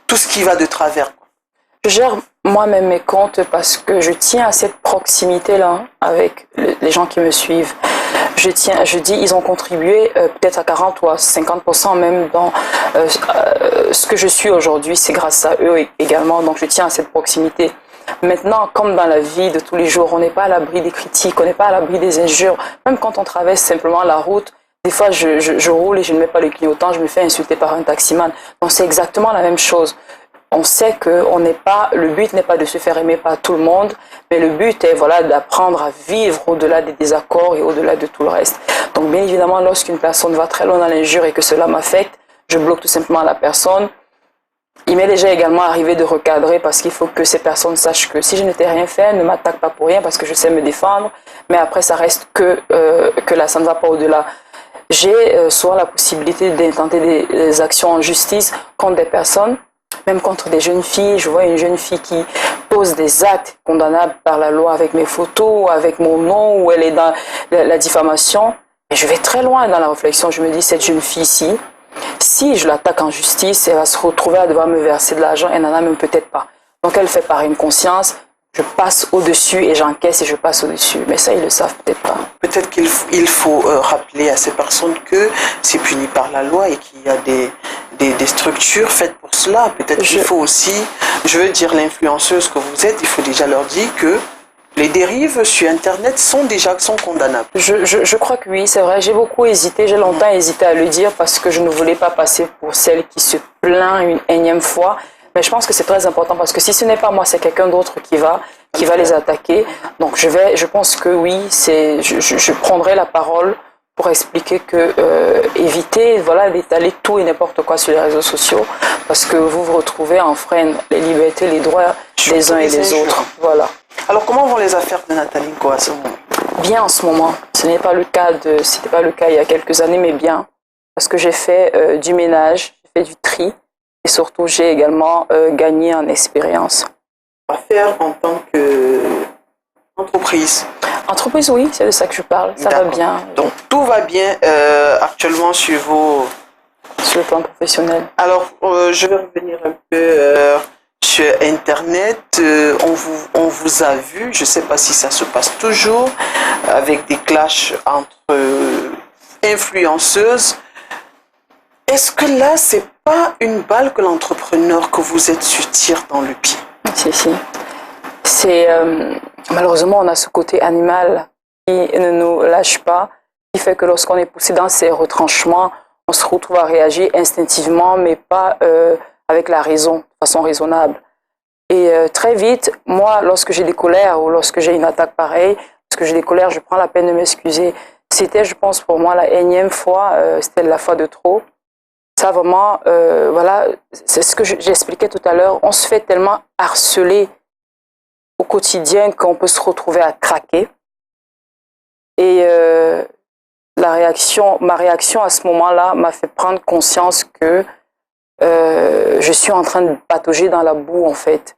Speaker 1: tout ce qui va de travers?
Speaker 2: Je gère moi-même mes comptes parce que je tiens à cette proximité-là avec les gens qui me suivent. Je dis, ils ont contribué peut-être à 40 ou à 50% même dans ce que je suis aujourd'hui. C'est grâce à eux également. Donc je tiens à cette proximité. Maintenant, comme dans la vie de tous les jours, on n'est pas à l'abri des critiques, on n'est pas à l'abri des injures. Même quand on traverse simplement la route, des fois je roule et je ne mets pas le clignotant, je me fais insulter par un taximan. Donc c'est exactement la même chose. On sait que le but n'est pas de se faire aimer par tout le monde, mais le but est d'apprendre à vivre au-delà des désaccords et au-delà de tout le reste. Donc bien évidemment, lorsqu'une personne va très loin dans l'injure et que cela m'affecte, je bloque tout simplement la personne. Il m'est déjà également arrivé de recadrer parce qu'il faut que ces personnes sachent que si je n'étais rien fait, ne m'attaque pas pour rien parce que je sais me défendre, mais après ça reste que là, ça ne va pas au-delà. J'ai souvent la possibilité d'intenter des actions en justice contre des personnes, même contre des jeunes filles. Je vois une jeune fille qui pose des actes condamnables par la loi avec mes photos, avec mon nom, où elle est dans la diffamation. Et je vais très loin dans la réflexion. Je me dis, cette jeune fille-ci, si je l'attaque en justice, elle va se retrouver à devoir me verser de l'argent. Elle n'en a même peut-être pas. Donc elle fait par une conscience. Je passe au-dessus et j'encaisse et je passe au-dessus. Mais ça, ils le savent peut-être pas.
Speaker 1: Peut-être qu'il faut rappeler à ces personnes que c'est puni par la loi et qu'il y a des structures faites pour cela. Peut-être qu'il faut aussi, je veux dire, l'influenceuse que vous êtes, il faut déjà leur dire que les dérives sur Internet sont condamnables.
Speaker 2: Je crois que oui, c'est vrai. J'ai beaucoup hésité, j'ai longtemps hésité à le dire parce que je ne voulais pas passer pour celle qui se plaint une énième fois. Mais je pense que c'est très important parce que si ce n'est pas moi, c'est quelqu'un d'autre qui va les attaquer. Donc je pense que oui, je prendrai la parole pour expliquer que éviter d'étaler tout et n'importe quoi sur les réseaux sociaux parce que vous vous retrouvez à enfreindre les libertés, les droits des uns et des autres. Voilà.
Speaker 1: Alors comment vont les affaires de Nathalie Ngo à ce moment?
Speaker 2: Bien en ce moment. C'était pas le cas il y a quelques années, mais bien parce que j'ai fait du ménage, j'ai fait du tri. Et surtout, j'ai également gagné en expérience.
Speaker 1: Affaire en tant qu'entreprise.
Speaker 2: Entreprise, oui, c'est de ça que je parle. Ça va bien.
Speaker 1: Donc, tout va bien actuellement sur
Speaker 2: le plan professionnel.
Speaker 1: Alors, je vais revenir un peu sur Internet. On vous a vu, je ne sais pas si ça se passe toujours, avec des clashs entre influenceuses. Est-ce que là, c'est pas une balle que l'entrepreneur que vous êtes se tire dans le pied?
Speaker 2: Si. C'est malheureusement, on a ce côté animal qui ne nous lâche pas, qui fait que lorsqu'on est poussé dans ces retranchements, on se retrouve à réagir instinctivement, mais pas avec la raison, de façon raisonnable. Et très vite, moi, lorsque j'ai des colères ou lorsque j'ai une attaque pareille, lorsque j'ai des colères, je prends la peine de m'excuser. C'était, je pense, pour moi, la énième fois, c'était la fois de trop. Ça, vraiment, voilà, c'est ce que j'expliquais tout à l'heure. On se fait tellement harceler au quotidien qu'on peut se retrouver à craquer. Et ma réaction à ce moment-là m'a fait prendre conscience que je suis en train de patauger dans la boue, en fait.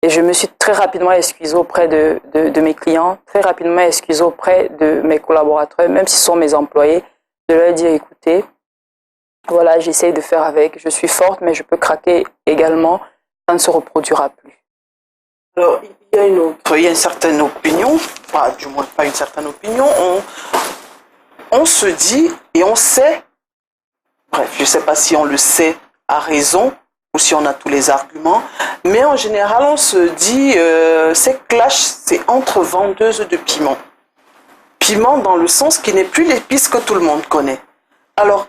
Speaker 2: Et je me suis très rapidement excusée auprès de mes clients, très rapidement excusée auprès de mes collaborateurs, même si ce sont mes employés, de leur dire, écoutez, voilà, j'essaye de faire avec, je suis forte, mais je peux craquer également, ça ne se reproduira plus.
Speaker 1: Alors, il y a une certaine opinion, pas, du moins pas une certaine opinion, on se dit et on sait, bref, je ne sais pas si on le sait à raison, ou si on a tous les arguments, mais en général, on se dit, ces clashs, c'est entre vendeuses de piment. Piment dans le sens qui n'est plus l'épice que tout le monde connaît. Alors,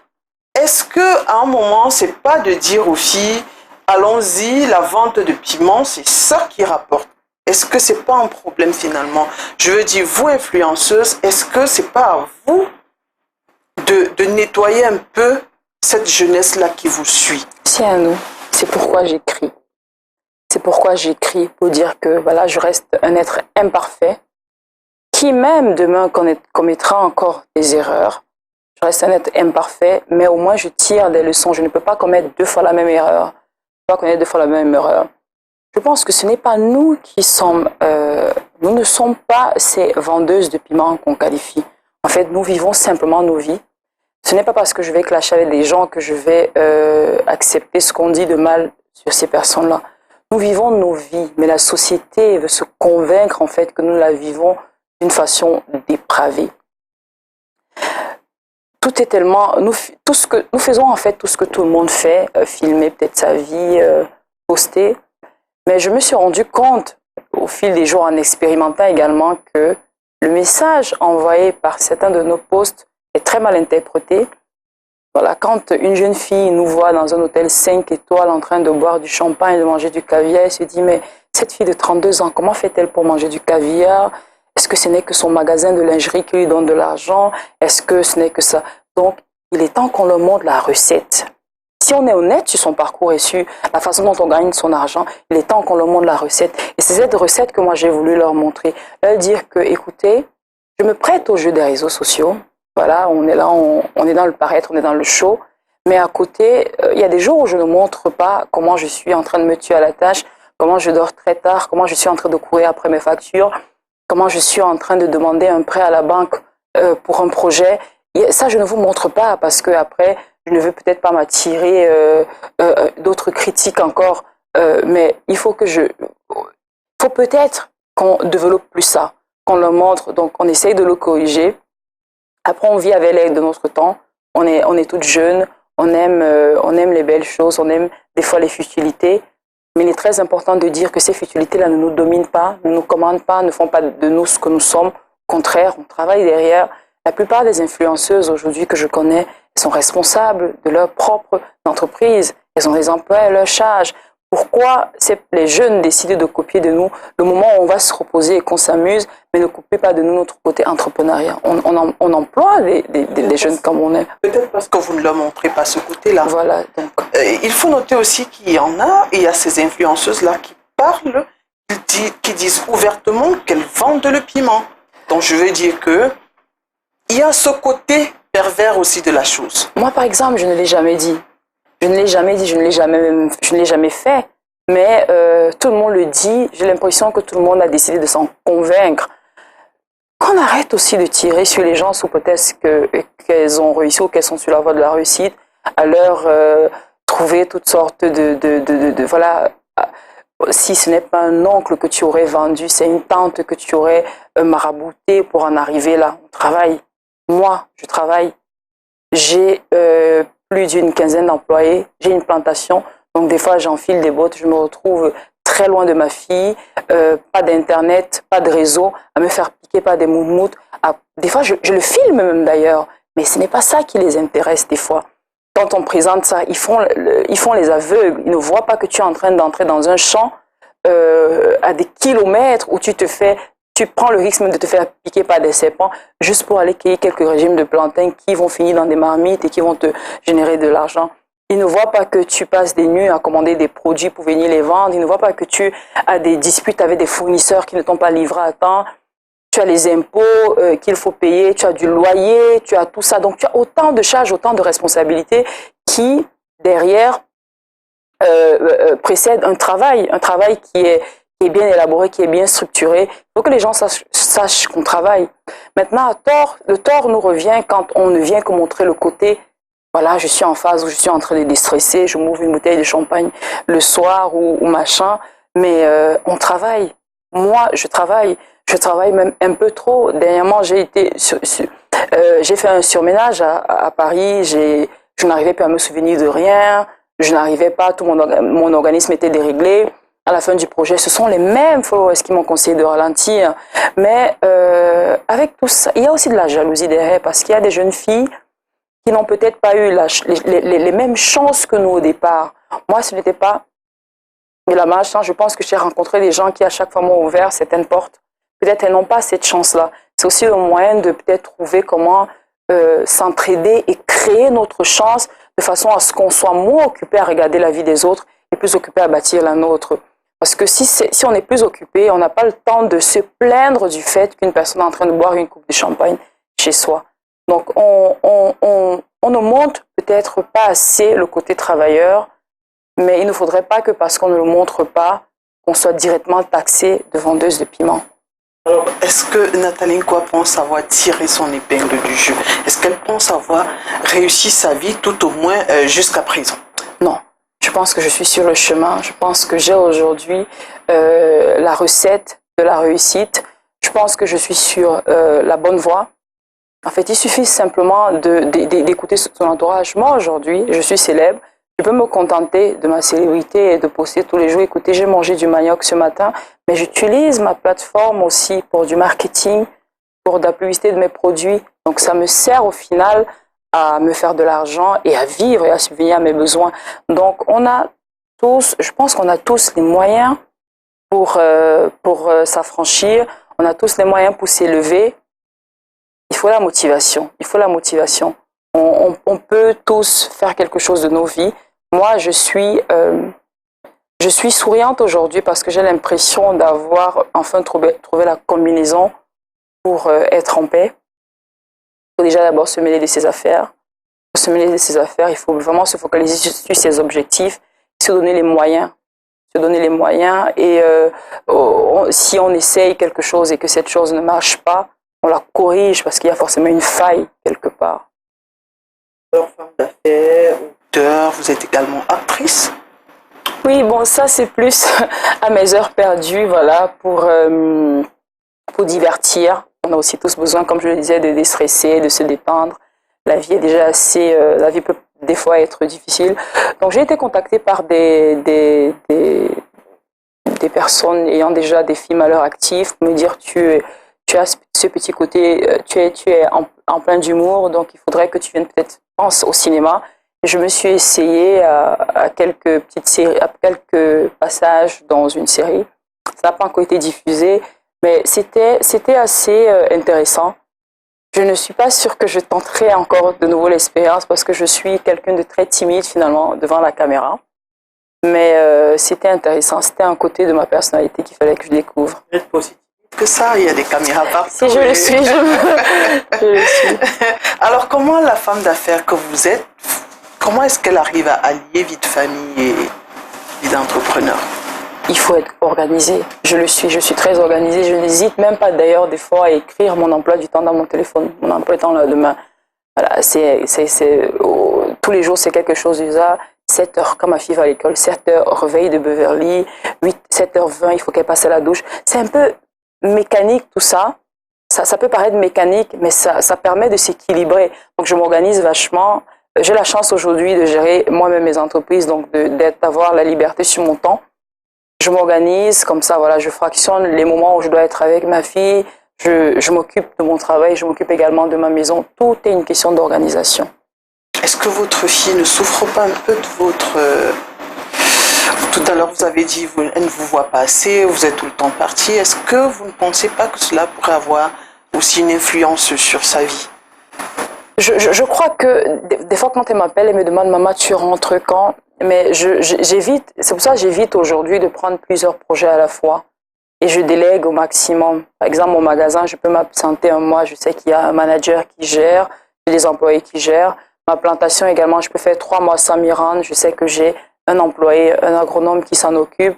Speaker 1: est-ce que à un moment, c'est pas de dire aux filles, allons-y, la vente de piment, c'est ça qui rapporte? Est-ce que c'est pas un problème finalement? Je veux dire, vous influenceuses, est-ce que c'est pas à vous de nettoyer un peu cette jeunesse-là qui vous suit?
Speaker 2: C'est à nous. C'est pourquoi j'écris. C'est pourquoi j'écris pour dire que voilà, je reste un être imparfait qui même demain commettra encore des erreurs. Je reste un être imparfait, mais au moins je tire des leçons. Je ne peux pas commettre deux fois la même erreur. Je ne peux pas commettre deux fois la même erreur. Je pense que ce n'est pas nous qui sommes... nous ne sommes pas ces vendeuses de piments qu'on qualifie. En fait, nous vivons simplement nos vies. Ce n'est pas parce que je vais clasher avec des gens que je vais accepter ce qu'on dit de mal sur ces personnes-là. Nous vivons nos vies, mais la société veut se convaincre en fait que nous la vivons d'une façon dépravée. Tout est tellement... Nous faisons en fait tout ce que tout le monde fait, filmer peut-être sa vie, poster. Mais je me suis rendu compte, au fil des jours en expérimentant également, que le message envoyé par certains de nos posts est très mal interprété. Voilà, quand une jeune fille nous voit dans un hôtel 5 étoiles en train de boire du champagne, de manger du caviar, elle se dit, mais cette fille de 32 ans, comment fait-elle pour manger du caviar? Est-ce que ce n'est que son magasin de lingerie qui lui donne de l'argent? Est-ce que ce n'est que ça? Donc, il est temps qu'on leur montre la recette. Si on est honnête sur son parcours et sur la façon dont on gagne son argent, il est temps qu'on leur montre la recette. Et c'est cette recette que moi j'ai voulu leur montrer. Leur dire que, écoutez, je me prête au jeu des réseaux sociaux. Voilà, on est là, on est dans le paraître, on est dans le show. Mais à côté, il y a des jours où je ne montre pas comment je suis en train de me tuer à la tâche, comment je dors très tard, comment je suis en train de courir après mes factures, comment je suis en train de demander un prêt à la banque pour un projet. Et ça, je ne vous montre pas parce que après, je ne veux peut-être pas m'attirer d'autres critiques encore. Mais il faut faut peut-être qu'on développe plus ça, qu'on le montre. Donc, on essaye de le corriger. Après, on vit avec l'aide de notre temps. On est toutes jeunes. On aime les belles choses. On aime des fois les futilités. Mais il est très important de dire que ces futilités-là ne nous dominent pas, ne nous commandent pas, ne font pas de nous ce que nous sommes. Au contraire, on travaille derrière. La plupart des influenceuses aujourd'hui que je connais sont responsables de leur propre entreprise. Elles ont des emplois à leur charge. Pourquoi les jeunes décident de copier de nous le moment où on va se reposer et qu'on s'amuse, mais ne copient pas de nous notre côté entrepreneuriat? On emploie des jeunes comme on est.
Speaker 1: Peut-être parce que vous ne leur montrez pas ce côté-là.
Speaker 2: Voilà. Donc.
Speaker 1: Il faut noter aussi qu'il y en a, et il y a ces influenceuses-là qui parlent, qui disent ouvertement qu'elles vendent le piment. Donc je veux dire que il y a ce côté pervers aussi de la chose.
Speaker 2: Moi, par exemple, je ne l'ai jamais dit. Je ne l'ai jamais dit, je ne l'ai jamais fait. Mais tout le monde le dit. J'ai l'impression que tout le monde a décidé de s'en convaincre. Qu'on arrête aussi de tirer sur les gens sous prétexte qu'elles ont réussi ou qu'elles sont sur la voie de la réussite, à leur trouver toutes sortes voilà. Si ce n'est pas un oncle que tu aurais vendu, c'est une tante que tu aurais marabouté pour en arriver là. On travaille. Moi, je travaille. J'ai plus d'une quinzaine d'employés. J'ai une plantation. Donc, des fois, j'enfile des bottes. Je me retrouve très loin de ma fille. Pas d'internet, pas de réseau. À me faire piquer par des moumoutes. Des fois, je le filme même d'ailleurs. Mais ce n'est pas ça qui les intéresse des fois. Quand on présente ça, ils font les aveugles. Ils ne voient pas que tu es en train d'entrer dans un champ à des kilomètres où tu prends le risque de te faire piquer par des serpents juste pour aller cueillir quelques régimes de plantains qui vont finir dans des marmites et qui vont te générer de l'argent. Ils ne voient pas que tu passes des nuits à commander des produits pour venir les vendre. Ils ne voient pas que tu as des disputes avec des fournisseurs qui ne t'ont pas livré à temps. Tu as les impôts qu'il faut payer, tu as du loyer, tu as tout ça. Donc, tu as autant de charges, autant de responsabilités qui, derrière, précède un travail qui est bien élaboré, qui est bien structuré. Il faut que les gens sachent qu'on travaille. Maintenant, le tort nous revient quand on ne vient que montrer le côté, voilà, je suis en phase où je suis en train de déstresser, je m'ouvre une bouteille de champagne le soir ou machin, mais on travaille. Moi, je travaille même un peu trop. Dernièrement, j'ai fait un surménage à Paris, je n'arrivais pas à me souvenir de rien, je n'arrivais pas, tout mon organisme était déréglé. À la fin du projet, ce sont les mêmes followers qui m'ont conseillé de ralentir. Mais avec tout ça, il y a aussi de la jalousie derrière, parce qu'il y a des jeunes filles qui n'ont peut-être pas eu les mêmes chances que nous au départ. Moi, ce n'était pas de la malchance. Je pense que j'ai rencontré des gens qui, à chaque fois, m'ont ouvert certaines portes. Peut-être elles n'ont pas cette chance-là. C'est aussi le moyen de peut-être trouver comment s'entraider et créer notre chance de façon à ce qu'on soit moins occupé à regarder la vie des autres et plus occupé à bâtir la nôtre. Parce que si on est plus occupé, on n'a pas le temps de se plaindre du fait qu'une personne est en train de boire une coupe de champagne chez soi. Donc, on ne montre peut-être pas assez le côté travailleur, mais il ne faudrait pas que parce qu'on ne le montre pas, qu'on soit directement taxé de vendeuse de piment.
Speaker 1: Alors, est-ce que Nathalie Nkwa pense avoir tiré son épingle du jeu? Est-ce qu'elle pense avoir réussi sa vie tout au moins jusqu'à présent?
Speaker 2: Non. Je pense que je suis sur le chemin. Je pense que j'ai aujourd'hui la recette de la réussite. Je pense que je suis sur la bonne voie. En fait, il suffit simplement d'écouter son entourage. Moi, aujourd'hui, je suis célèbre. Je peux me contenter de ma célébrité et de poster tous les jours. Écoutez, j'ai mangé du manioc ce matin, mais j'utilise ma plateforme aussi pour du marketing, pour de la publicité de mes produits. Donc, ça me sert au final à me faire de l'argent et à vivre et à subvenir à mes besoins. Donc, je pense qu'on a tous les moyens pour s'affranchir. On a tous les moyens pour s'élever. Il faut la motivation. Il faut la motivation. On peut tous faire quelque chose de nos vies. Moi, je suis souriante aujourd'hui parce que j'ai l'impression d'avoir enfin trouvé la combinaison pour être en paix. Il faut déjà d'abord se mêler de ses affaires. Pour se mêler de ses affaires, il faut vraiment se focaliser sur ses objectifs, se donner les moyens. Se donner les moyens et si on essaye quelque chose et que cette chose ne marche pas, on la corrige parce qu'il y a forcément une faille quelque part.
Speaker 1: Femme d'affaires, auteur, vous êtes également actrice?
Speaker 2: Oui, bon, ça c'est plus à mes heures perdues, voilà, pour divertir. On a aussi tous besoin, comme je le disais, de déstresser, de se détendre. La vie est déjà assez, la vie peut des fois être difficile. Donc j'ai été contactée par des personnes ayant déjà des films à leur actif pour me dire tu as ce petit côté, tu es en plein d'humour, donc il faudrait que tu viennes peut-être au cinéma. Et je me suis essayée à quelques petites séries, à quelques passages dans une série. Ça n'a pas encore été diffusé, mais c'était assez intéressant. Je ne suis pas sûre que je tenterai encore de nouveau l'expérience parce que je suis quelqu'un de très timide finalement devant la caméra. Mais c'était intéressant, c'était un côté de ma personnalité qu'il fallait que je découvre.
Speaker 1: Vous êtes positive que ça, il y a des caméras partout.
Speaker 2: Si je le suis, je le suis.
Speaker 1: Alors comment la femme d'affaires que vous êtes, comment est-ce qu'elle arrive à allier vie de famille et vie d'entrepreneur?
Speaker 2: Il faut être organisé. Je suis très organisée. Je n'hésite même pas d'ailleurs des fois à écrire mon emploi du temps dans mon téléphone. Mon emploi du temps là, demain. Voilà, tous les jours c'est quelque chose déjà. 7h quand ma fille va à l'école, 7h réveil de Beverly, 7h20 il faut qu'elle passe à la douche. C'est un peu mécanique tout ça. Ça peut paraître mécanique, mais ça permet de s'équilibrer. Donc je m'organise vachement. J'ai la chance aujourd'hui de gérer moi-même mes entreprises, donc d'avoir la liberté sur mon temps. Je m'organise comme ça, voilà, je fractionne les moments où je dois être avec ma fille, je m'occupe de mon travail, je m'occupe également de ma maison. Tout est une question d'organisation.
Speaker 1: Est-ce que votre fille ne souffre pas un peu de Tout à l'heure, vous avez dit elle ne vous voit pas assez, vous êtes tout le temps parti. Est-ce que vous ne pensez pas que cela pourrait avoir aussi une influence sur sa vie?
Speaker 2: Je crois que des fois, quand elle m'appelle, elle me demande, maman, tu rentres quand? Mais j'évite, c'est pour ça que j'évite aujourd'hui de prendre plusieurs projets à la fois. Et je délègue au maximum. Par exemple, mon magasin, je peux m'absenter un mois. Je sais qu'il y a un manager qui gère, j'ai des employés qui gèrent. Ma plantation également, je peux faire 3 mois sans m'y rendre. Je sais que j'ai un employé, un agronome qui s'en occupe.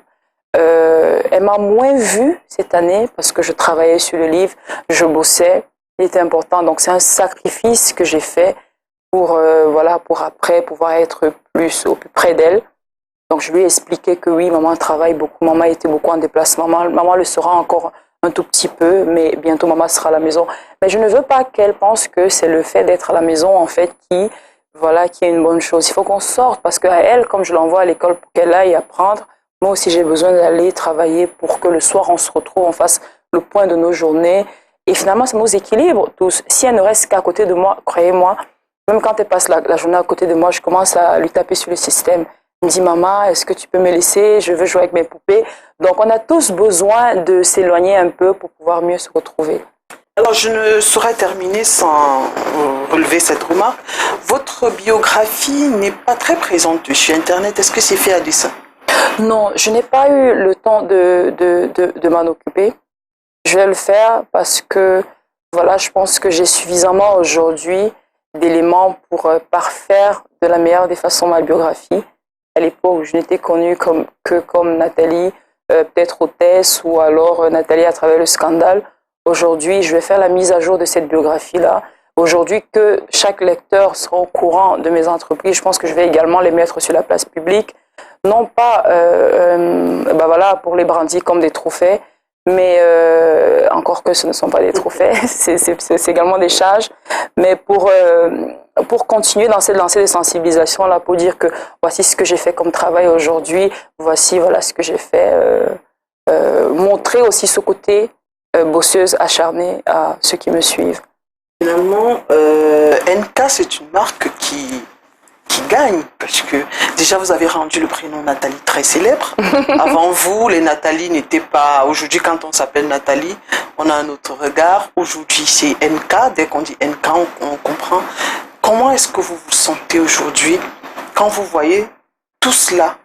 Speaker 2: Elle m'a moins vue cette année parce que je travaillais sur le livre, je bossais. Il était important. Donc, c'est un sacrifice que j'ai fait pour après pouvoir être au plus près d'elle. Donc, je lui ai expliqué que oui, maman travaille beaucoup, maman était beaucoup en déplacement, maman le sera encore un tout petit peu, mais bientôt maman sera à la maison. Mais je ne veux pas qu'elle pense que c'est le fait d'être à la maison, en fait, qui est une bonne chose. Il faut qu'on sorte, parce qu'à elle, comme je l'envoie à l'école pour qu'elle aille apprendre, moi aussi j'ai besoin d'aller travailler pour que le soir on se retrouve, on fasse le point de nos journées. Et finalement, ça nous équilibre tous. Si elle ne reste qu'à côté de moi, croyez-moi, même quand elle passe la journée à côté de moi, je commence à lui taper sur le système. Elle me dit, maman, est-ce que tu peux me laisser? Je veux jouer avec mes poupées. Donc, on a tous besoin de s'éloigner un peu pour pouvoir mieux se retrouver.
Speaker 1: Alors, je ne saurais terminer sans relever cette remarque. Votre biographie n'est pas très présente sur Internet. Est-ce que c'est fait à dessein?
Speaker 2: Non, je n'ai pas eu le temps de m'en occuper. Je vais le faire parce que, je pense que j'ai suffisamment aujourd'hui d'éléments pour parfaire de la meilleure des façons ma biographie. À l'époque où je n'étais connue que comme Nathalie, peut-être hôtesse, ou alors Nathalie à travers le scandale. Aujourd'hui, je vais faire la mise à jour de cette biographie-là. Aujourd'hui, que chaque lecteur sera au courant de mes entreprises, je pense que je vais également les mettre sur la place publique. Non pas pour les brandir comme des trophées, mais encore que ce ne sont pas des trophées, c'est également des charges, mais pour continuer dans cette lancée de sensibilisation là, pour dire que voici ce que j'ai fait comme travail aujourd'hui, voici ce que j'ai fait, montrer aussi ce côté bosseuse acharnée à ceux qui me suivent.
Speaker 1: Finalement, NK, c'est une marque qui gagne, parce que déjà vous avez rendu le prénom Nathalie très célèbre. Avant vous, les Nathalie n'étaient pas... Aujourd'hui, quand on s'appelle Nathalie, on a un autre regard. Aujourd'hui, c'est NK. Dès qu'on dit NK, on comprend. Comment est-ce que vous vous sentez aujourd'hui quand vous voyez tout cela?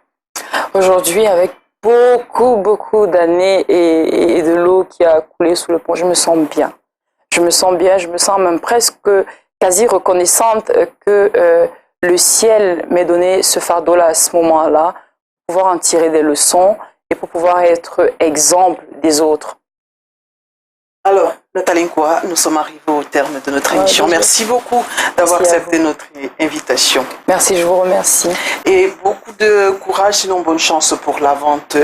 Speaker 2: Aujourd'hui, avec beaucoup d'années et de l'eau qui a coulé sous le pont, je me sens bien. Je me sens bien, je me sens même presque quasi reconnaissante que le ciel m'ait donné ce fardeau-là à ce moment-là, pour pouvoir en tirer des leçons et pour pouvoir être exemple des autres.
Speaker 1: Alors, Nathalie Nkwa, nous sommes arrivés au terme de notre émission. Merci beaucoup d'avoir accepté notre invitation.
Speaker 2: Merci, je vous remercie.
Speaker 1: Et beaucoup de courage, sinon bonne chance pour la vente,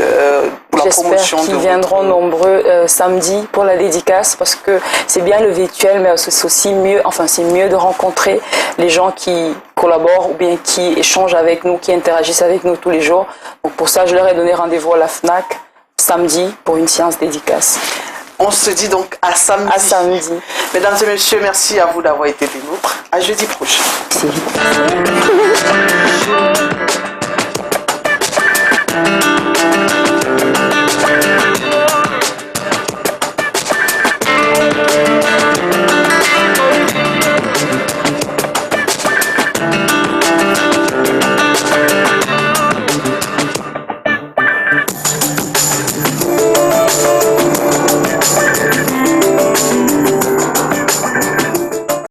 Speaker 1: pour la promotion.
Speaker 2: J'espère qu'ils viendront nombreux samedi pour la dédicace, parce que c'est bien le virtuel, mais c'est aussi mieux, c'est mieux de rencontrer les gens qui collaborent ou bien qui échangent avec nous, qui interagissent avec nous tous les jours. Donc pour ça, je leur ai donné rendez-vous à la FNAC samedi pour une séance dédicace.
Speaker 1: On se dit donc à samedi.
Speaker 2: À samedi.
Speaker 1: Mesdames et messieurs, merci à vous d'avoir été des nôtres. À jeudi prochain.
Speaker 2: Merci.